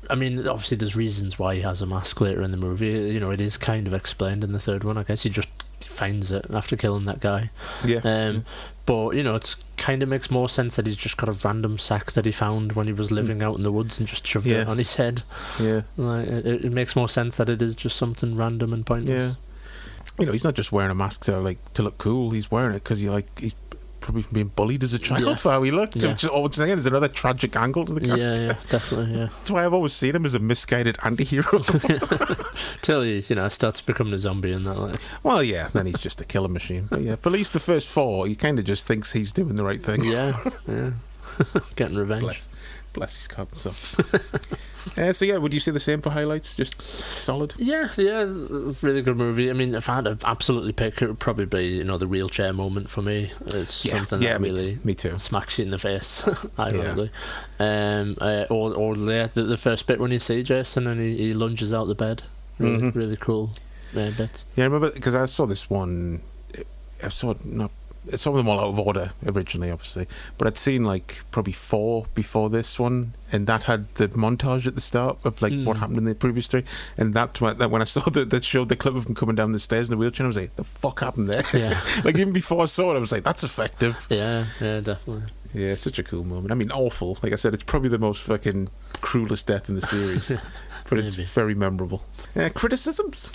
I mean, obviously there's reasons why he has a mask later in the movie. It is kind of explained in the third one. I guess he just finds it after killing that guy. Yeah. But, it kind of makes more sense that he's just got a random sack that he found when he was living out in the woods and just shoved it on his head. Yeah. Like, it makes more sense that it is just something random and pointless.
Yeah. He's not just wearing a mask to look cool. He's wearing it because he's probably from being bullied as a child for how he looked. Which is, again, there's another tragic angle to the character.
Yeah, definitely,
That's why I've always seen him as a misguided anti-hero.
Till he, starts becoming a zombie and that.
Well, yeah, then he's just a killer machine. But yeah, for at least the first 4, he kind of just thinks he's doing the right thing.
Yeah. Getting revenge.
Bless his cotton socks. So yeah, would you say the same for highlights? Just solid?
Yeah, really good movie. I mean, if I had to absolutely pick, it would probably be the wheelchair moment for me. It's something that really
me too.
Smacks you in the face, ironically. Or the first bit when you see Jason and he lunges out the bed. Really cool bits.
Yeah, I remember because I saw this one. I saw some of them all out of order originally, obviously, but I'd seen like probably 4 before this one, and that had the montage at the start of like what happened in the previous 3, and that when I saw that showed the clip of him coming down the stairs in the wheelchair, I was like, the fuck happened there? Yeah. Like even before I saw it, I was like, that's effective.
Yeah, definitely.
Yeah, it's such a cool moment. I mean, awful. Like I said, it's probably the most fucking cruelest death in the series, but it's very memorable. Criticisms?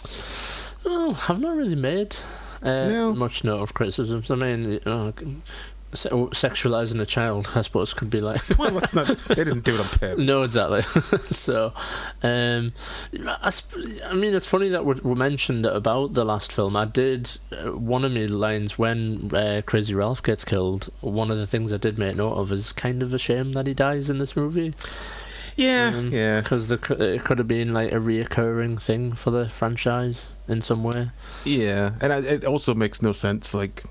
Oh, I've not really made much note of criticisms. I mean, sexualizing a child, I suppose, could be like.
Well, that's not. They didn't do it on purpose.
No, exactly. So, I mean, it's funny that we mentioned about the last film. I did one of my lines when Crazy Ralph gets killed. One of the things I did make note of is kind of a shame that he dies in this movie.
Yeah,
because it could have been like a reoccurring thing for the franchise in some way.
Yeah, and it also makes no sense. Like,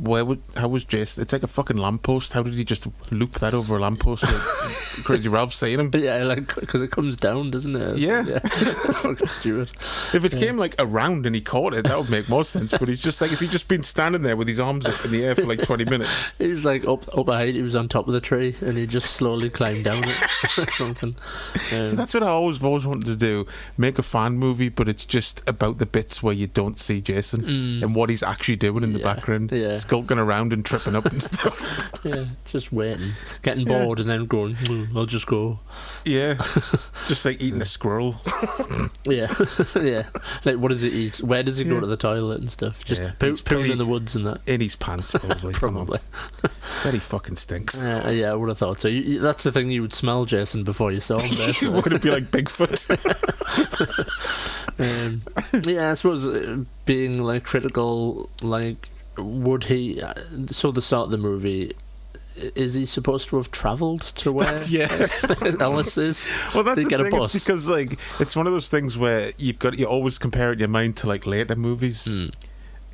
how was Jason? It's like a fucking lamppost. How did he just loop that over a lamppost? Like Crazy Ralph saying him?
Yeah, like because it comes down, doesn't it?
Yeah.
That's fucking stupid.
If it came like around and he caught it, that would make more sense. But he's just like, has he just been standing there with his arms up in the air for like 20 minutes?
He was like up a height. He was on top of the tree, and he just slowly climbed down it or something.
So that's what I always wanted to do: make a fan movie, but it's just about the bits where you don't see Jason and what he's actually doing in the background, skulking around and tripping up and stuff.
Yeah, just waiting, getting bored, and then going, I'll just go.
Yeah, just like eating a squirrel.
Yeah. Like, what does he eat? Where does he go to the toilet and stuff? Just pooing in the woods and that.
In his pants, probably.
Probably.
Very fucking stinks.
Yeah, I would have thought so. That's the thing, you would smell Jason before you saw him. Basically.
Would it be like Bigfoot?
Yeah, I suppose being like critical, like, would he? So the start of the movie. Is he supposed to have travelled to where Ellis is?
Well, that's the
get
thing.
A bus?
It's because like it's one of those things where you always compare it in your mind to like later movies.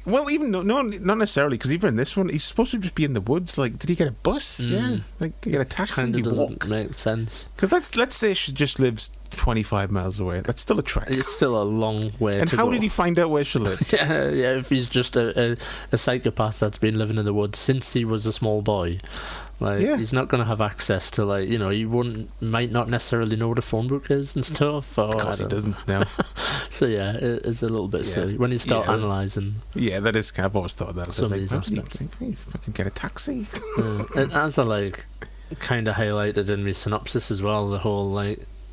Well, even no, not necessarily, because even in this one, he's supposed to just be in the woods. Like, did he get a bus? Yeah, like he get a taxi.
Kind of
doesn't
walk. Make sense.
Because let's say she just lives 25 miles away. That's still a trek.
It's still a long way.
And
to
how
go.
did he find out where she lived?
Yeah. If he's just a psychopath that's been living in the woods since he was a small boy. Like, he's not going to have access to, like, he might not necessarily know what a phone book is and stuff. Or,
of course he doesn't now.
So yeah, it's a little bit silly when you start analysing.
Yeah, that is. I've always thought that.
Some of these aspects.
You fucking get a taxi.
And as I kind of highlighted in my synopsis as well, the whole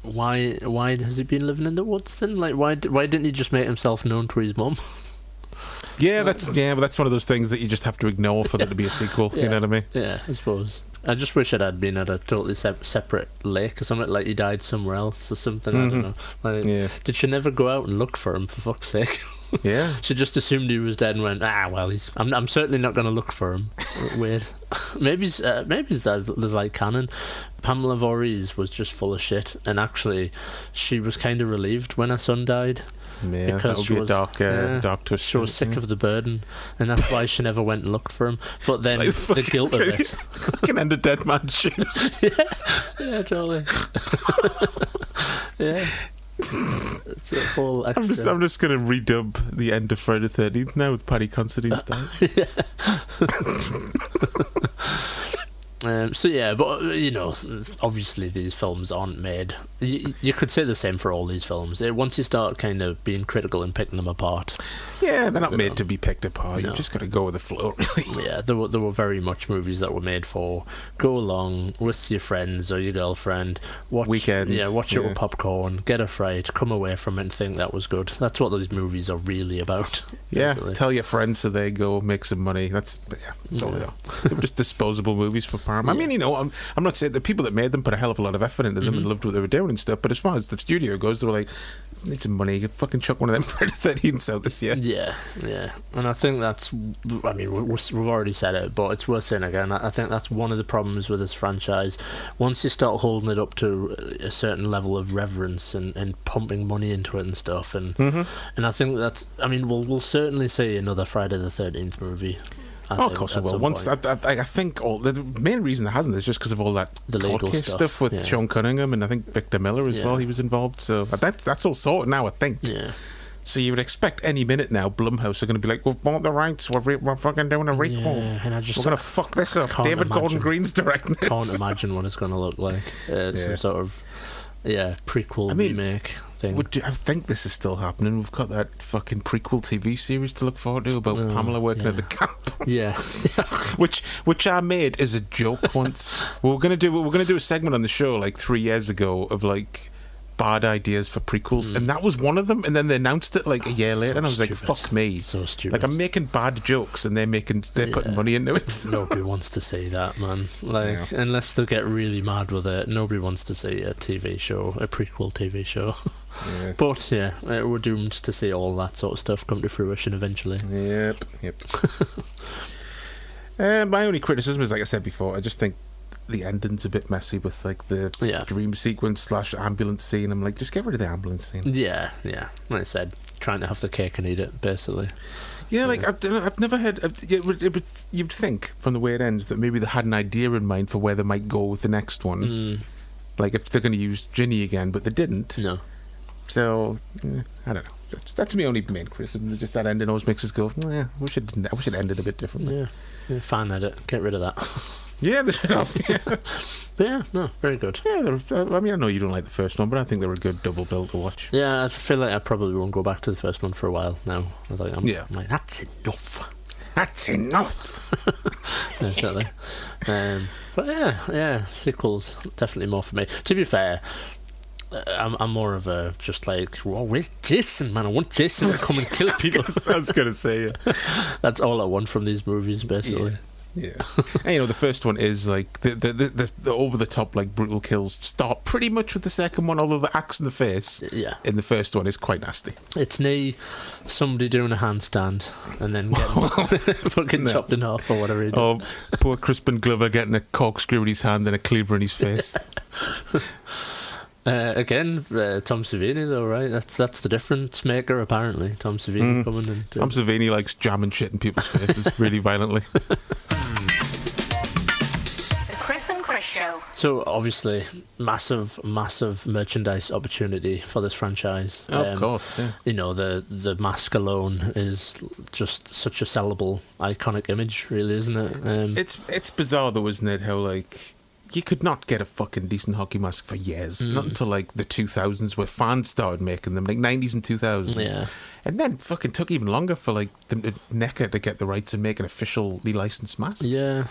why has he been living in the woods then? Like, why didn't he just make himself known to his mum?
Yeah, but that's one of those things that you just have to ignore for there to be a sequel. You know what I mean?
Yeah, I suppose. I just wish it had been at a totally separate lake or something, like he died somewhere else or something. I don't know. Like, did she never go out and look for him, for fuck's sake?
Yeah.
She just assumed he was dead and went, well, I'm certainly not going to look for him. Weird. Maybe there's like canon. Pamela Voorhees was just full of shit, and actually she was kind of relieved when her son died.
Yeah,
because she was
dark twist.
She was sick of the burden, and that's why she never went and looked for him. But then the guilt of it.
Fucking end of Dead Man's Shoes.
Yeah, totally. Yeah. It's a whole extra.
I'm just going to redub the end of Friday the 13th now with Paddy Considine style.
So yeah, but obviously these films aren't made. You could say the same for all these films. Once you start kind of being critical and picking them apart,
they're not made to be picked apart.
No.
You've just got to go with the flow, really.
Yeah, there were very much movies that were made for go along with your friends or your girlfriend, watch
weekends.
Yeah, watch it with popcorn, get a fright, come away from it and think that was good. That's what those movies are really about.
Yeah,
basically.
tell your friends so they go make some money. That's all they are. They were just disposable movies for Paramount. I mean, I'm not saying the people that made them put a hell of a lot of effort into them and loved what they were doing and stuff, but as far as the studio goes, they were like, need some money, you fucking chuck one of them Friday the 13th out this year.
Yeah, and I think that's, I mean, we've already said it, but it's worth saying again. I think that's one of the problems with this franchise. Once you start holding it up to a certain level of reverence and pumping money into it and stuff, and I think that's, I mean, we'll certainly see another Friday the 13th movie.
Of course it will. Once I think the main reason it hasn't is just because of all that
the
court
legal
case stuff with Sean Cunningham and I think Victor Miller as well. He was involved, so that's all sorted now, I think.
Yeah.
So you would expect any minute now Blumhouse are going to be like, we've bought the rights, we're fucking doing a recall.
Yeah, and
we're going to fuck this up. David Gordon Green's directing it.
Can't imagine what it's going to look like. Some sort of prequel remake thing.
I think this is still happening. We've got that fucking prequel TV series to look forward to about Pamela working at the camp.
Yeah.
which I made as a joke once. We're gonna do a segment on the show like 3 years ago of like bad ideas for prequels, and that was one of them. And then they announced it like a year later, and I was like,
stupid.
"Fuck me!"
So stupid.
Like, I'm making bad jokes, and they're putting money into it.
Nobody wants to see that, man. Like, unless they get really mad with it, nobody wants to see a TV show, a prequel TV show.
Yeah.
But yeah, we're doomed to see all that sort of stuff come to fruition eventually.
Yep. My only criticism is, like I said before, I just think the ending's a bit messy with like the dream sequence / ambulance scene. I'm like, just get rid of the ambulance scene.
Yeah. Like I said, trying to have the cake and eat it, basically.
Yeah, like I've never heard. You'd think from the way it ends that maybe they had an idea in mind for where they might go with the next one. Like if they're going to use Ginny again, but they didn't.
No.
So I don't know. That's my only main criticism. Just that ending always makes us go, I wish it ended a bit differently.
Yeah, fan edit. Get rid of that.
Yeah, they should have.
But yeah, no, very good.
Yeah, I mean, I know you don't like the first one, but I think they're a good double bill to watch.
Yeah, I feel like I probably won't go back to the first one for a while now. I'm like, that's enough.
That's enough.
Exactly. But yeah, sequels definitely more for me. To be fair, I'm more of a just like, where's Jason, man? I want Jason to come and kill people.
I was gonna say,
that's all I want from these movies, basically.
Yeah. And the first one is like the over the top, like brutal kills start pretty much with the second one, although the axe in the face in the first one is quite nasty.
It's somebody doing a handstand and then getting fucking chopped in half or whatever he did.
Oh, poor Crispin Glover getting a corkscrew in his hand and a cleaver in his face.
Again, Tom Savini though, right? That's the difference maker apparently. Tom Savini coming and
Tom Savini likes jamming shit in people's faces really violently.
The Chris and Chris Show.
So obviously, massive merchandise opportunity for this franchise.
Of course, yeah.
The mask alone is just such a sellable, iconic image, really, isn't it?
It's bizarre though, isn't it? How like you could not get a fucking decent hockey mask for years. Not until like the 2000s, where fans started making them, like 90s and 2000s.
Yeah.
And then fucking took even longer for like the NECA to get the rights and make an officially licensed mask.
Yeah.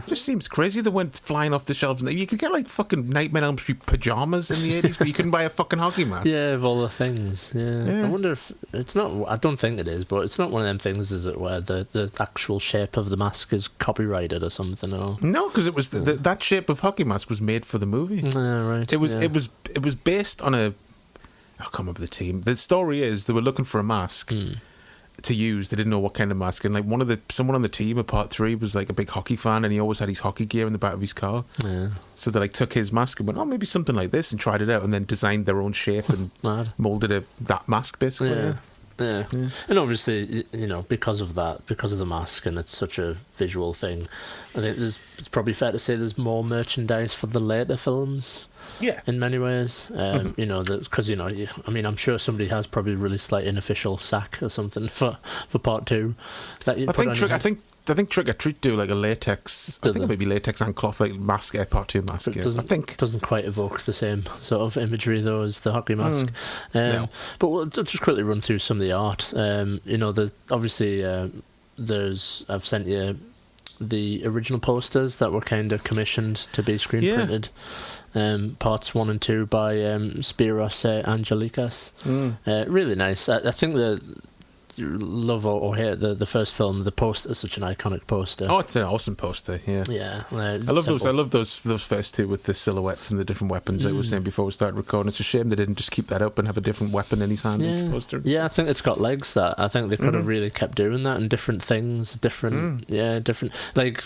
Just seems crazy. They went flying off the shelves. And you could get like fucking Nightmare on Elm Street pajamas in the 80s, but you couldn't buy a fucking hockey mask.
Yeah, of all the things. Yeah. I wonder if it's not. I don't think it is, but it's not one of them things, is it, where the actual shape of the mask is copyrighted or something? Or
no, because it was that shape of hockey mask was made for the movie.
Right.
It was based on a. I can't remember the team. The story is they were looking for a mask to use. They didn't know what kind of mask, and like someone on the team of Part 3 was like a big hockey fan, and he always had his hockey gear in the back of his car. Yeah. So they like took his mask and went, maybe something like this, and tried it out, and then designed their own shape and molded that mask basically.
Yeah. And obviously, because of the mask, and it's such a visual thing, I think it's probably fair to say there's more merchandise for the later films. Yeah, in many ways, because I'm sure somebody has probably released like an official sack or something for Part 2.
I think Trick or Treat do like a latex. I think it may be latex and cloth like mask, Part 2 mask.
It doesn't quite evoke the same sort of imagery though as the hockey mask. No. But we'll just quickly run through some of the art. There's obviously I've sent you the original posters that were kind of commissioned to be screen printed. Parts 1 and 2 by Spiros Angelikas. Really nice. I think the love or hate the first film. The poster is such an iconic poster.
Oh, it's an awesome poster. Yeah. I love those. I love those first two with the silhouettes and the different weapons. Like we were saying before we started recording. It's a shame they didn't just keep that up and have a different weapon in his hand each poster.
Yeah, I think it's got legs. That I think they could have really kept doing that and different things, different like.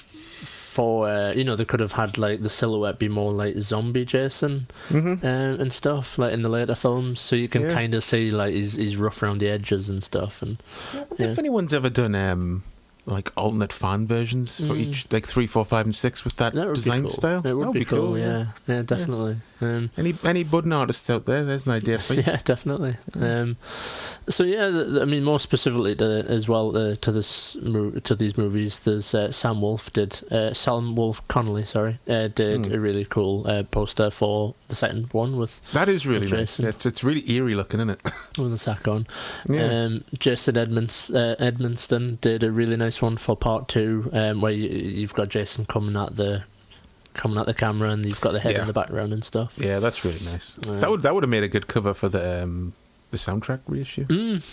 For they could have had like the silhouette be more like zombie Jason and stuff like in the later films, so you can kind of see like he's rough around the edges and stuff. And
if anyone's ever done like alternate fan versions for each, like 3, 4, 5, and 6 with that design style,
it would be cool. Yeah, definitely.
Any budding artists out there? There's an idea for you.
Yeah, definitely. So I mean, more specifically to these movies, there's Sam Wolf Connolly, did a really cool poster for the second one with
that is really nice. It's really eerie looking, isn't it?
With the sack on. Jason Edmonston did a really nice one for Part 2, where you've got Jason coming at the coming at the camera, and you've got the head in the background and stuff.
Yeah, that's really nice. That would have made a good cover for the soundtrack reissue.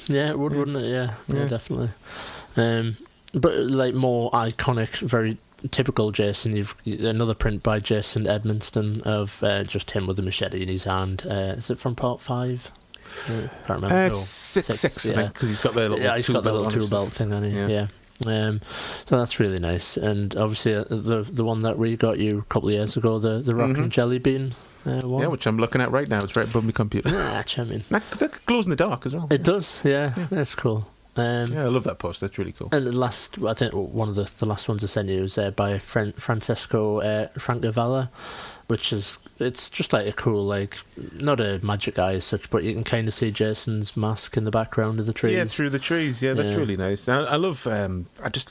Yeah, it would, wouldn't it? Yeah, definitely. But like more iconic, very typical Jason. You've another print by Jason Edmonston of just him with a machete in his hand. Is it from part 5? I can't remember. No,
6, I think, because he's got the little
he's got the little tool belt thing on it. Yeah. So that's really nice, and obviously the one that we got you a couple of years ago, the Rock and Jelly Bean one.
Yeah, which I'm looking at right now. It's right above my computer.
Champion.
That glows in the dark as well.
It does. Yeah, that's cool.
I love that post. That's really cool.
And I think one of the last ones I sent you was by Francesco Francavalla, which it's just like a cool, like, not a magic eye as such, but you can kind of see Jason's mask in the background of the trees.
Yeah, through the trees. Yeah, that's really nice. And I love. I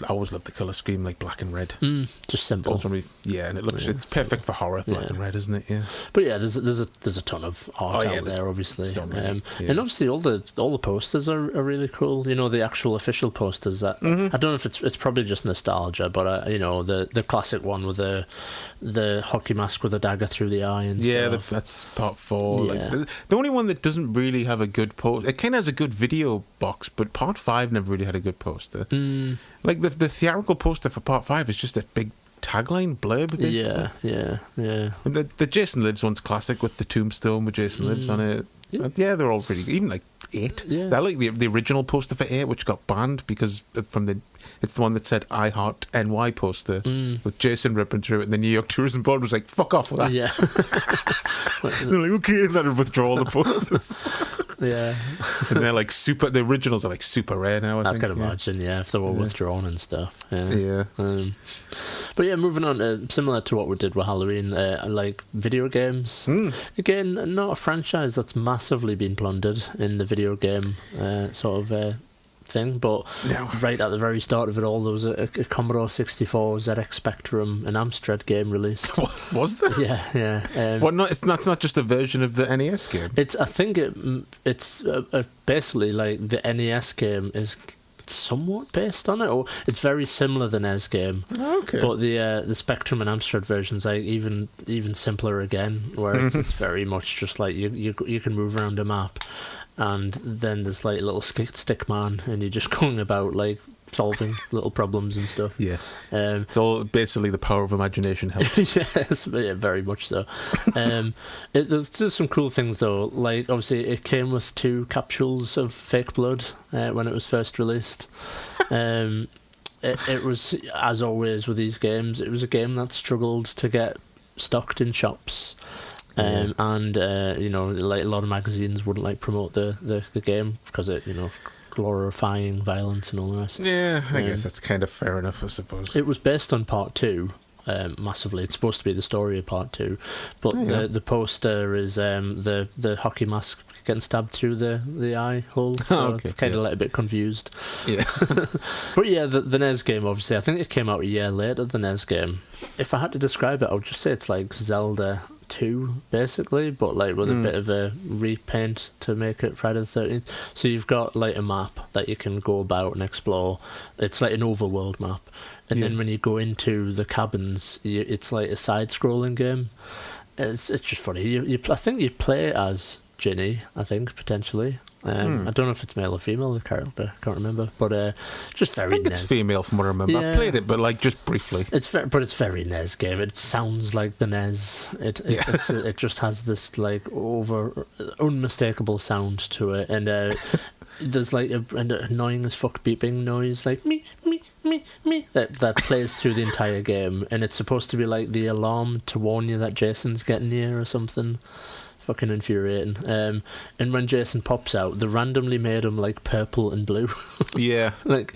always love the colour scheme, like black and red.
Just simple.
And it looks it's perfect for horror, black and red, isn't it? Yeah.
But yeah, there's a ton of art out there, obviously. And obviously all the posters are really cool. You know, the actual official posters. That I don't know if it's probably just nostalgia, but you know, the classic one with the hockey mask with a dagger through the eye and stuff.
That's part 4.
Yeah.
Like, the only one that doesn't really have a good poster, it kind of has a good video box, but part 5 never really had a good poster. Like the theatrical poster for part 5 is just a big tagline blurb, basically.
Yeah.
And the Jason Lives one's classic with the tombstone with Jason Lives on it. Yeah, they're all pretty good. Even like 8.
Yeah.
I like the original poster for 8, which got banned because it's the one that said I Heart NY poster with Jason ripping through it, and the New York Tourism Board was like, fuck off with that.
Yeah.
They're like, okay, then withdraw all the posters.
Yeah.
And they're like the originals are like super rare now, I think.
I can imagine, if they were withdrawn and stuff.
Yeah.
But yeah, moving on, similar to what we did with Halloween, like video games. Again, not a franchise that's massively been plundered in the video game sort of thing, but right at the very start of it all, there was a Commodore 64 ZX Spectrum, an Amstrad game released.
Was there?
Yeah.
It's not just a version of the NES game.
I think it's basically like the NES game is somewhat based on it, or it's very similar to the NES game.
Okay.
But the Spectrum and Amstrad version's like even simpler again, where it's very much just like you can move around a map, and then there's like a little stick man, and you're just going about like solving little problems and stuff.
Yeah. It's all basically the power of imagination helps.
Yes, very much so. There's some cool things though. Like obviously it came with 2 capsules of fake blood when it was first released. It was, as always with these games, it was a game that struggled to get stocked in shops. And you know, like a lot of magazines wouldn't like promote the game because it, you know, glorifying violence and all the rest.
Yeah, I guess that's kind of fair enough, I suppose.
It was based on part 2 massively. It's supposed to be the story of part 2, but the poster is the hockey mask getting stabbed through the eye hole, so it's kind of like a bit confused.
Yeah.
But yeah, the NES game, obviously, I think it came out a year later, the NES game. If I had to describe it, I would just say it's like Zelda 2 basically, but like with a bit of a repaint to make it Friday the 13th. So you've got like a map that you can go about and explore. It's like an overworld map, and then when you go into the cabins, it's like a side-scrolling game. It's just funny. I think you play as Ginny, I think, potentially. I don't know if it's male or female, the character. I can't remember. But just very
I think it's female from what I remember.
Yeah.
I've played it, but like just briefly.
But it's very NES game. It sounds like the NES. It just has this like unmistakable sound to it. And there's like an annoying as fuck beeping noise, like me, that plays through the entire game. And it's supposed to be like the alarm to warn you that Jason's getting near or something. Fucking infuriating. And when Jason pops out, they randomly made him like purple and blue.
Yeah.
like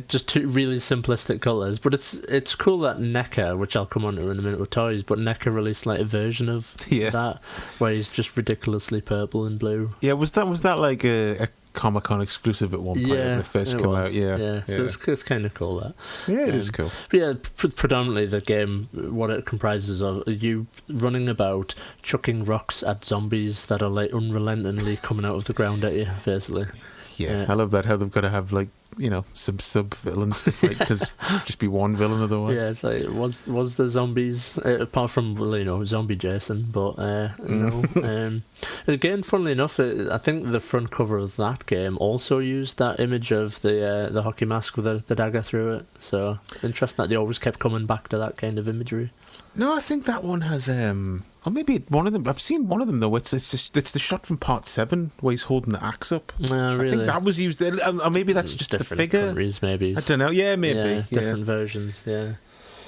just 2 really simplistic colours. But it's cool that NECA, which I'll come on to in a minute with toys, but NECA released like a version of that where he's just ridiculously purple and blue. Yeah,
was that like a Comic-Con exclusive at one point when it first came out? Yeah.
So it's kind of cool that.
Yeah, it is cool.
But yeah, predominantly the game, what it comprises of, you running about chucking rocks at zombies that are like unrelentingly coming out of the ground at you, basically.
Yeah, I love that how they've got to have like some sub villains to fight because just be one villain otherwise.
Yeah, it's like was the zombies apart from zombie Jason, but again, funnily enough, I think the front cover of that game also used that image of the hockey mask with the dagger through it. So interesting that they always kept coming back to that kind of imagery.
No, I think that one has or maybe one of them. I've seen one of them though. It's the shot from part 7 where he's holding the axe up.
Really?
I think that was used, or maybe that's just the figure.
Countries, maybe.
I don't know. Yeah, maybe
different versions. Yeah.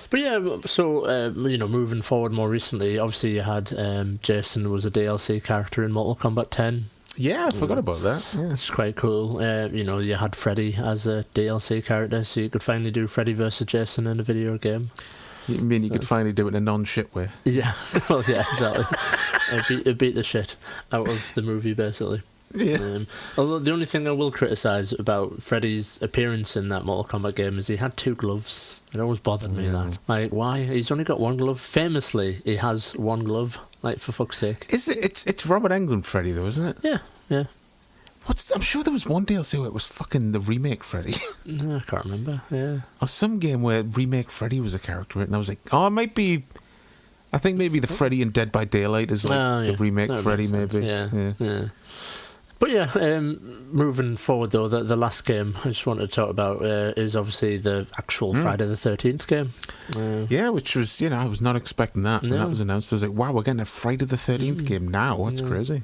But yeah, so moving forward more recently, obviously you had Jason was a DLC character in Mortal Kombat 10.
Yeah, I forgot about that. Yeah.
It's quite cool. You had Freddy as a DLC character, so you could finally do Freddy versus Jason in a video game.
You mean you could finally do it in a non-shit way?
Yeah, well, yeah, exactly. It beat the shit out of the movie, basically.
Yeah.
Although the only thing I will criticise about Freddy's appearance in that Mortal Kombat game is he had 2 gloves. It always bothered me that. Like, why? He's only got 1 glove. Famously, he has 1 glove. Like, for fuck's sake.
Is it? It's Robert Englund Freddy, though, isn't it?
Yeah.
I'm sure there was one DLC where it was fucking the remake Freddy.
No, I can't remember. Yeah.
Or some game where remake Freddy was a character, and I was like, it might be. I think maybe the Freddy in Dead by Daylight is like the remake Freddy, maybe.
Yeah. But yeah, moving forward though, the last game I just wanted to talk about is obviously the actual Friday the 13th game.
Yeah, which was, I was not expecting that when that was announced. I was like, wow, we're getting a Friday the 13th game now. That's crazy.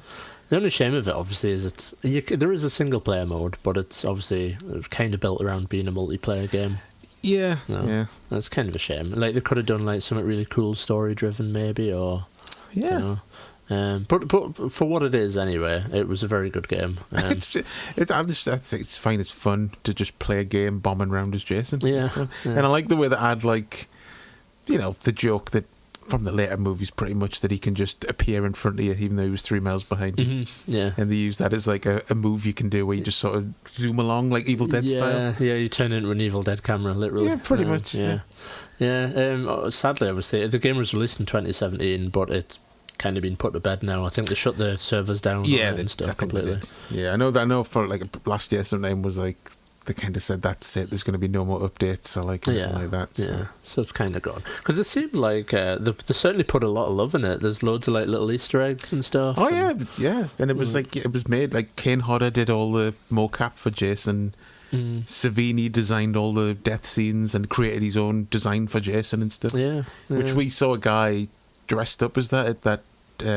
The only shame of it, obviously, is there is a single player mode, but it's obviously kind of built around being a multiplayer game.
Yeah, yeah.
That's kind of a shame. Like, they could have done like something really cool, story-driven, maybe, or...
Yeah.
But for what it is, anyway, it was a very good game.
It's fine. It's fun to just play a game bombing around as Jason.
Yeah.
And I like the way that add like, the joke that from the later movies, pretty much that he can just appear in front of you, even though he was 3 miles behind you.
Mm-hmm. Yeah.
And they use that as like a move you can do where you just sort of zoom along, like Evil Dead style.
Yeah, you turn into an Evil Dead camera, literally.
Yeah, pretty much.
Yeah. Sadly, obviously, the game was released in 2017, but it's kind of been put to bed now. I think they shut the servers down and stuff completely.
Yeah, I know for like last year something was like they kind of said that's it, there's going to be no more updates or like anything like that.
So it's kind of gone, because it seemed like they certainly put a lot of love in it. There's loads of like little Easter eggs and stuff. And it was like it was made like Kane Hodder did all the mocap for Jason. Savini designed all the death scenes and created his own design for Jason and stuff. Which we saw a guy dressed up as that at that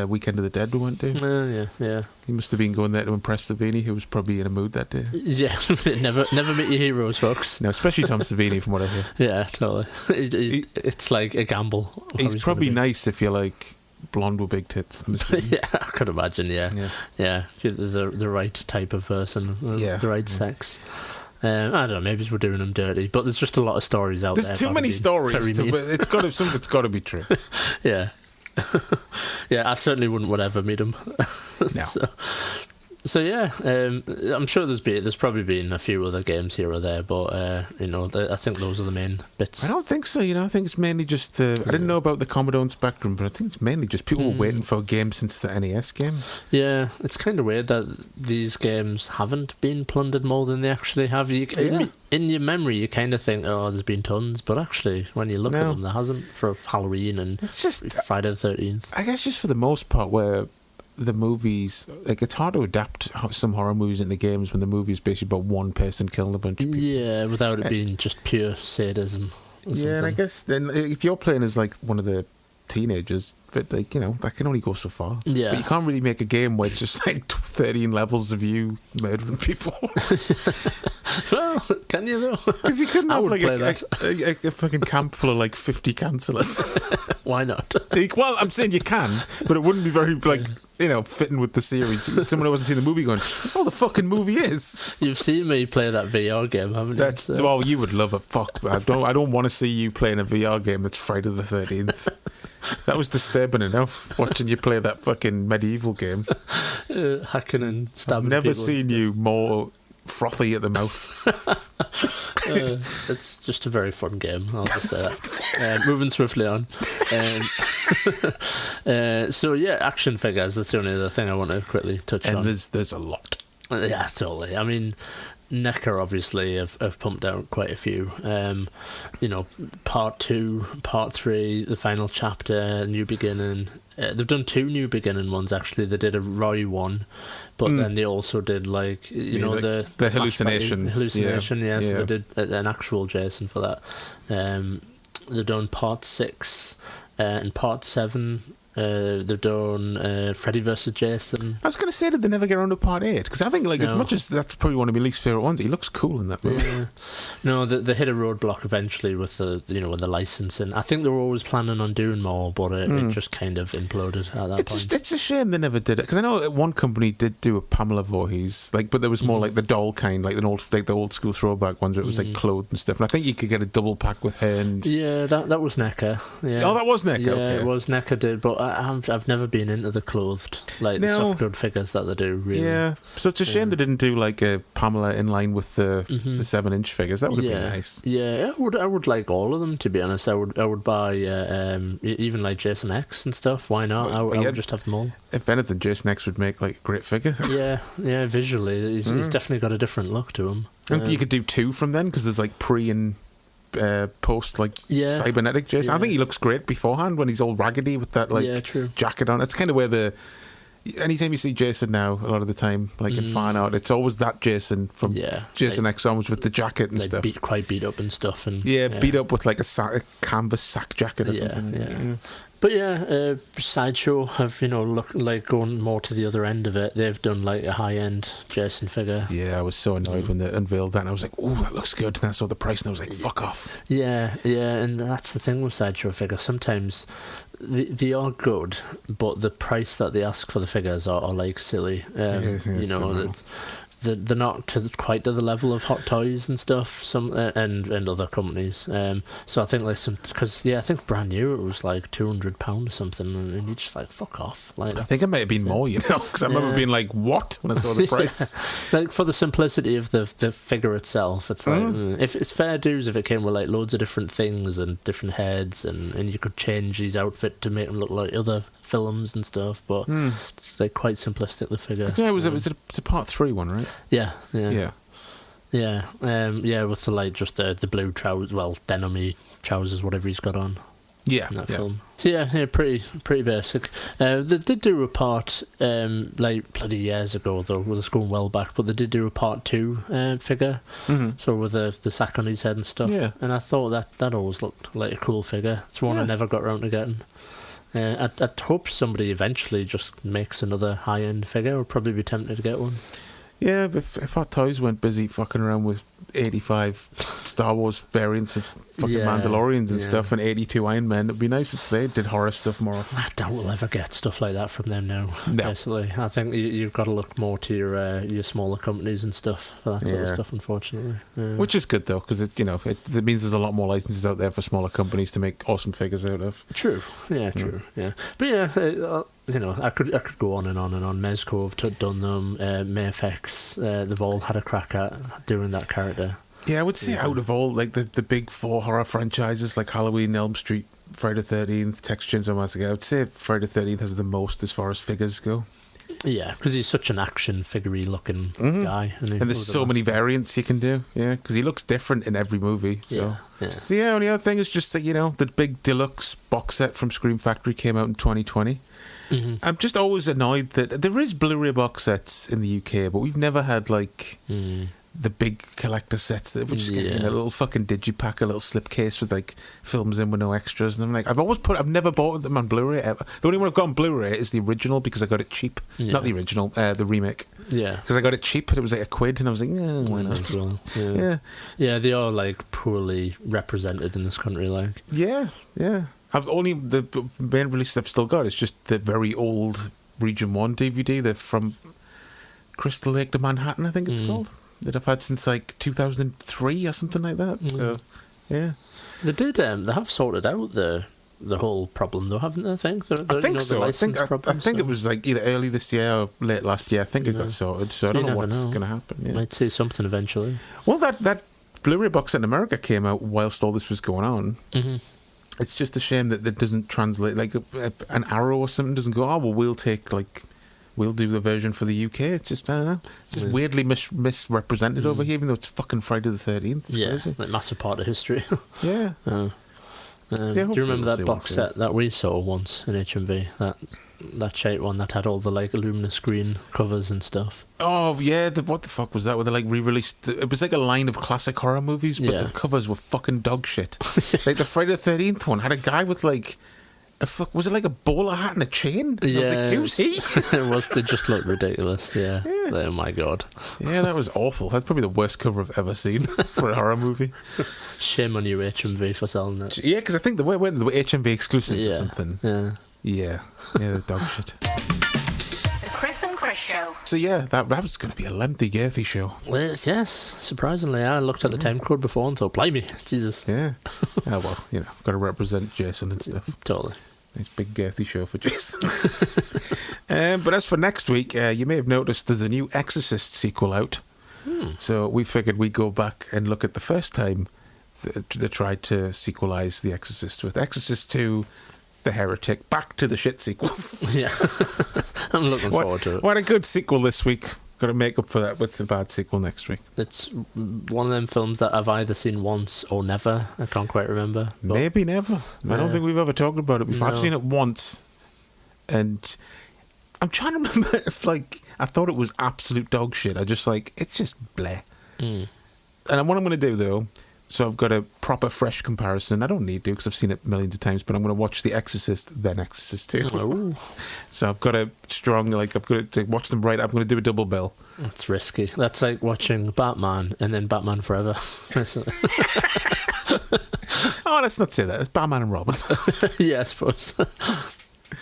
Weekend of the Dead we went to. Yeah.
He must have been going there to impress Savini, who was probably in a mood that day.
Yeah, never meet your heroes, folks.
No, especially Tom Savini, from what I hear.
Yeah, totally. It's like a gamble.
He's probably nice if you're like blonde with big tits.
Yeah, I could imagine. Yeah. If you're the right type of person, the right sex. I don't know, maybe we're doing them dirty, but there's just a lot of stories out there.
There's too many stories, but something's got to be true.
Yeah. Yeah, I certainly wouldn't ever meet him.
No.
So yeah, I'm sure there's probably been a few other games here or there, but I think those are the main bits.
I don't think so. I think it's mainly just I didn't know about the Commodore and Spectrum, but I think it's mainly just people were waiting for a game since the NES game. Yeah,
it's kind of weird that these games haven't been plundered more than they actually have. In your memory, you kind of think, oh, there's been tons, but actually, when you look at them, there hasn't for Halloween and
it's just
Friday the 13th.
I guess just for the most part, where the movies, like, it's hard to adapt some horror movies into games when the movie is basically about one person killing a bunch of people.
Yeah, without it being just pure sadism.
Yeah, and I guess then if you're playing as like one of the teenagers, but like that can only go so far.
Yeah,
but you can't really make a game where it's just like 13 levels of you murdering people.
Well, can you though?
Because you couldn't have like a fucking camp full of like 50 counsellors.
Why not?
Well, I'm saying you can, but it wouldn't be very like fitting with the series. Someone who hasn't seen the movie going, that's all the fucking movie is.
You've seen me play that VR game, haven't you?
Well, you would love it. Fuck, but I don't want to see you playing a VR game that's Friday the 13th. That was disturbing enough, watching you play that fucking medieval game.
Hacking and stabbing.
I've never seen you more frothy at the mouth.
It's just a very fun game, I'll just say that. Moving swiftly on. So yeah, action figures, that's the only other thing I want to quickly touch on.
And there's a lot.
Yeah, totally. I mean, NECA obviously have pumped out quite a few. Part 2, Part 3, the final chapter, New Beginning. They've done 2 New Beginning ones, actually. They did a Roy one, but then they also did, the
hallucination.
Hallucination, yeah. So
Yeah.
they did an actual Jason for that. They've done Part 6 and Part 7. They've done Freddy vs. Jason.
I was going to say, did they never get around to Part 8? Because I think, as
No.
much as that's probably one of my least favourite ones, he looks cool in that movie.
Yeah. No, they hit a roadblock eventually with the licensing. I think they were always planning on doing more, but it just kind of imploded at that point.
It's a shame they never did it, because I know one company did do a Pamela Voorhees, but there was more like the doll kind, like the old school throwback ones where it was like clothed and stuff. And I think you could get a double pack with her and...
Yeah, that was NECA. Yeah.
Oh, that was NECA.
Yeah,
Okay.
it was NECA did, but I've never been into the clothed, the
No.
soft good figures that they do. Really.
Yeah, so it's a shame they didn't do like a Pamela in line with the 7-inch figures. That would have been nice.
Yeah, I would like all of them, to be honest. I would buy even like Jason X and stuff. Why not? I would just have them all.
If anything, Jason X would make like a great figure.
Yeah, visually, he's definitely got a different look to him.
And you could do 2 from then, because there's like pre and post cybernetic Jason. I think he looks great beforehand when he's all raggedy with that
true.
jacket on. It's kind of where anytime you see Jason now, a lot of the time, in fan art, it's always that Jason from Jason X onwards with the jacket and stuff.
Quite beat up and stuff, and
beat up with like a canvas sack jacket or something.
Yeah. But Sideshow have look like going more to the other end of it. They've done like a high end Jason figure.
Yeah, I was so annoyed when they unveiled that, and I was like, "Oh, that looks good." And I saw the price, and I was like, "Fuck off."
Yeah, and that's the thing with Sideshow figures. Sometimes they are good, but the price that they ask for the figures are like silly. They're not quite to the level of Hot Toys and stuff. And other companies. So I think I think brand new it was like £200 or something, and you're just like, fuck off. I
think it might have been more, because I remember being like, what, when I saw the price.
Like for the simplicity of the figure itself, it's like if it's fair dues if it came with like loads of different things and different heads, and you could change his outfit to make him look like other films and stuff, but it's like quite simplistic, the figure.
Yeah, it's a Part 3 one, right?
Yeah.
Yeah,
with the blue trousers, denim-y trousers, whatever he's got on.
Yeah,
in that film. So pretty basic. They did do a part bloody years ago though. Well, it's going well back, but they did do a Part 2 figure. So with the sack on his head and stuff.
Yeah.
And I thought that always looked like a cool figure. It's one I never got around to getting. I'd hope somebody eventually just makes another high-end figure. I'd probably be tempted to get one.
Yeah, if Hot Toys weren't busy fucking around with 85 Star Wars variants of fucking Mandalorians and stuff, and 82 Iron Men, it'd be nice if they did horror stuff more often.
I doubt we'll ever get stuff like that from them now.
No.
Personally, I think you've got to look more to your smaller companies and stuff for that sort of stuff. Unfortunately,
which is good though, because it means there's a lot more licenses out there for smaller companies to make awesome figures out of.
True. But I could go on and on and on. Mezco have done them. Mayfex, they've all had a crack at doing that character.
Yeah, I would say out of all the big 4 horror franchises like Halloween, Elm Street, Friday the 13th, Texas Chainsaw Massacre, I would say Friday the 13th has the most as far as figures go.
Yeah, because he's such an action figure-y looking guy.
And there's so many variants you can do, because he looks different in every movie. So, only other thing is just that, the big deluxe box set from Scream Factory came out in 2020. I'm just always annoyed that there is Blu-ray box sets in the UK, but we've never had the big collector sets that we just get in a little fucking digipack, a little slipcase with films in with no extras. And I'm like, I've never bought them on Blu-ray ever. The only one I've got on Blu-ray is the original because I got it cheap. Not the original, the remake. Yeah, because I got it cheap and it was like £1, and I was like, why not?
Yeah, they are poorly represented in this country.
Yeah. I've only the main releases I've still got is just the very old Region 1 DVD. They're from Crystal Lake to Manhattan, I think it's called. That I've had since 2003 or something like that. So, yeah.
They have sorted out the whole problem though, haven't they? I think so. I
think it was either early this year or late last year. I think it got sorted. So I don't know what's going to happen. Yeah.
Might see something eventually.
Well, that Blu-ray box set in America came out whilst all this was going on. It's just a shame that doesn't translate. An Arrow or something doesn't go, we'll take we'll do the version for the UK. It's just, I don't know, it's just weirdly misrepresented over here, even though it's fucking Friday the 13th. It's crazy.
Like massive part of history.
Yeah.
Do you remember that box set that we saw once in HMV? That shite one that had all the like luminous green covers and stuff.
Oh yeah, what the fuck was that? Where they like re-released? It was like a line of classic horror movies, but the covers were fucking dog shit. Like the Friday the 13th one had a guy with like was it like a bowler hat and a chain? And I was like, who's he?
It was. They just looked ridiculous. Yeah. Oh my god.
Yeah, that was awful. That's probably the worst cover I've ever seen for a horror movie.
Shame on you, HMV, for selling it.
Yeah, because I think they went the HMV exclusives or something.
Yeah,
the dog shit.
The Chris and Chris Show.
So yeah, that was going to be a lengthy, girthy show.
Well, yes, surprisingly. I looked at the time code before and thought, blimey, Jesus.
Yeah. Oh, well, got to represent Jason and stuff.
Totally.
Nice big girthy show for Jason. But as for next week, you may have noticed there's a new Exorcist sequel out. So we figured we'd go back and look at the first time they tried to sequelize The Exorcist with Exorcist 2, The Heretic, back to the shit sequels.
Yeah. I'm looking forward to it.
What a good sequel this week. Got to make up for that with the bad sequel next week.
It's one of them films that I've either seen once or never. I can't quite remember.
Maybe never. I don't think we've ever talked about it before.
No.
I've seen it once, and I'm trying to remember if I thought it was absolute dog shit. I just it's just bleh. And what I'm going to do though, so I've got a proper fresh comparison. I don't need to because I've seen it millions of times, but I'm going to watch The Exorcist, then Exorcist 2.
Oh.
So I've got a strong, I've got to watch them right. I'm going to do a double bill.
That's risky. That's like watching Batman and then Batman Forever.
Oh, let's not say that. It's Batman and Robin.
Yeah, I suppose.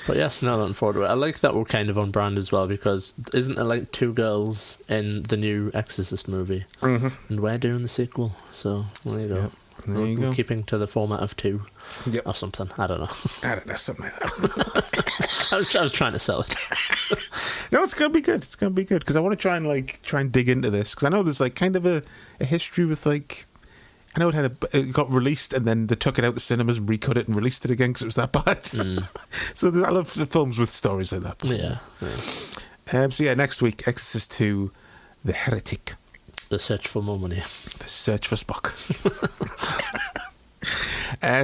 But yes, no, looking forward to it. I like that we're kind of on brand as well, because isn't there like 2 girls in the new Exorcist movie? Mm-hmm. And we're doing the sequel, so there you go.
Yep. There you
we're
go.
keeping to the format of 2
Yep.
or something. I don't know.
Something like that.
I was trying to sell it.
No, it's going to be good. It's going to be good because I want to try and dig into this because I know there's kind of a history with I know it got released and then they took it out the cinemas and recut it and released it again because it was that bad. So I love films with stories like that.
Yeah.
So yeah, next week, Exorcist 2, The Heretic.
The Search for More Money.
The Search for Spock.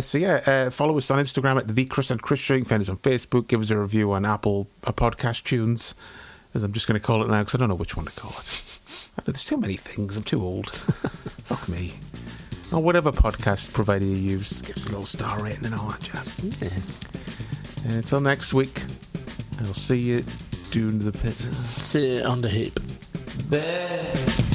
So yeah, follow us on Instagram at The Chris and Chris Show. You can find us on Facebook. Give us a review on Apple Podcast Tunes, as I'm just going to call it now because I don't know which one to call it. There's too many things. I'm too old. Fuck me. Or whatever podcast provider you use, give us a little star rating and all that jazz.
Yes.
Until next week, I'll see you doing the pit.
See you on the heap.
Bye.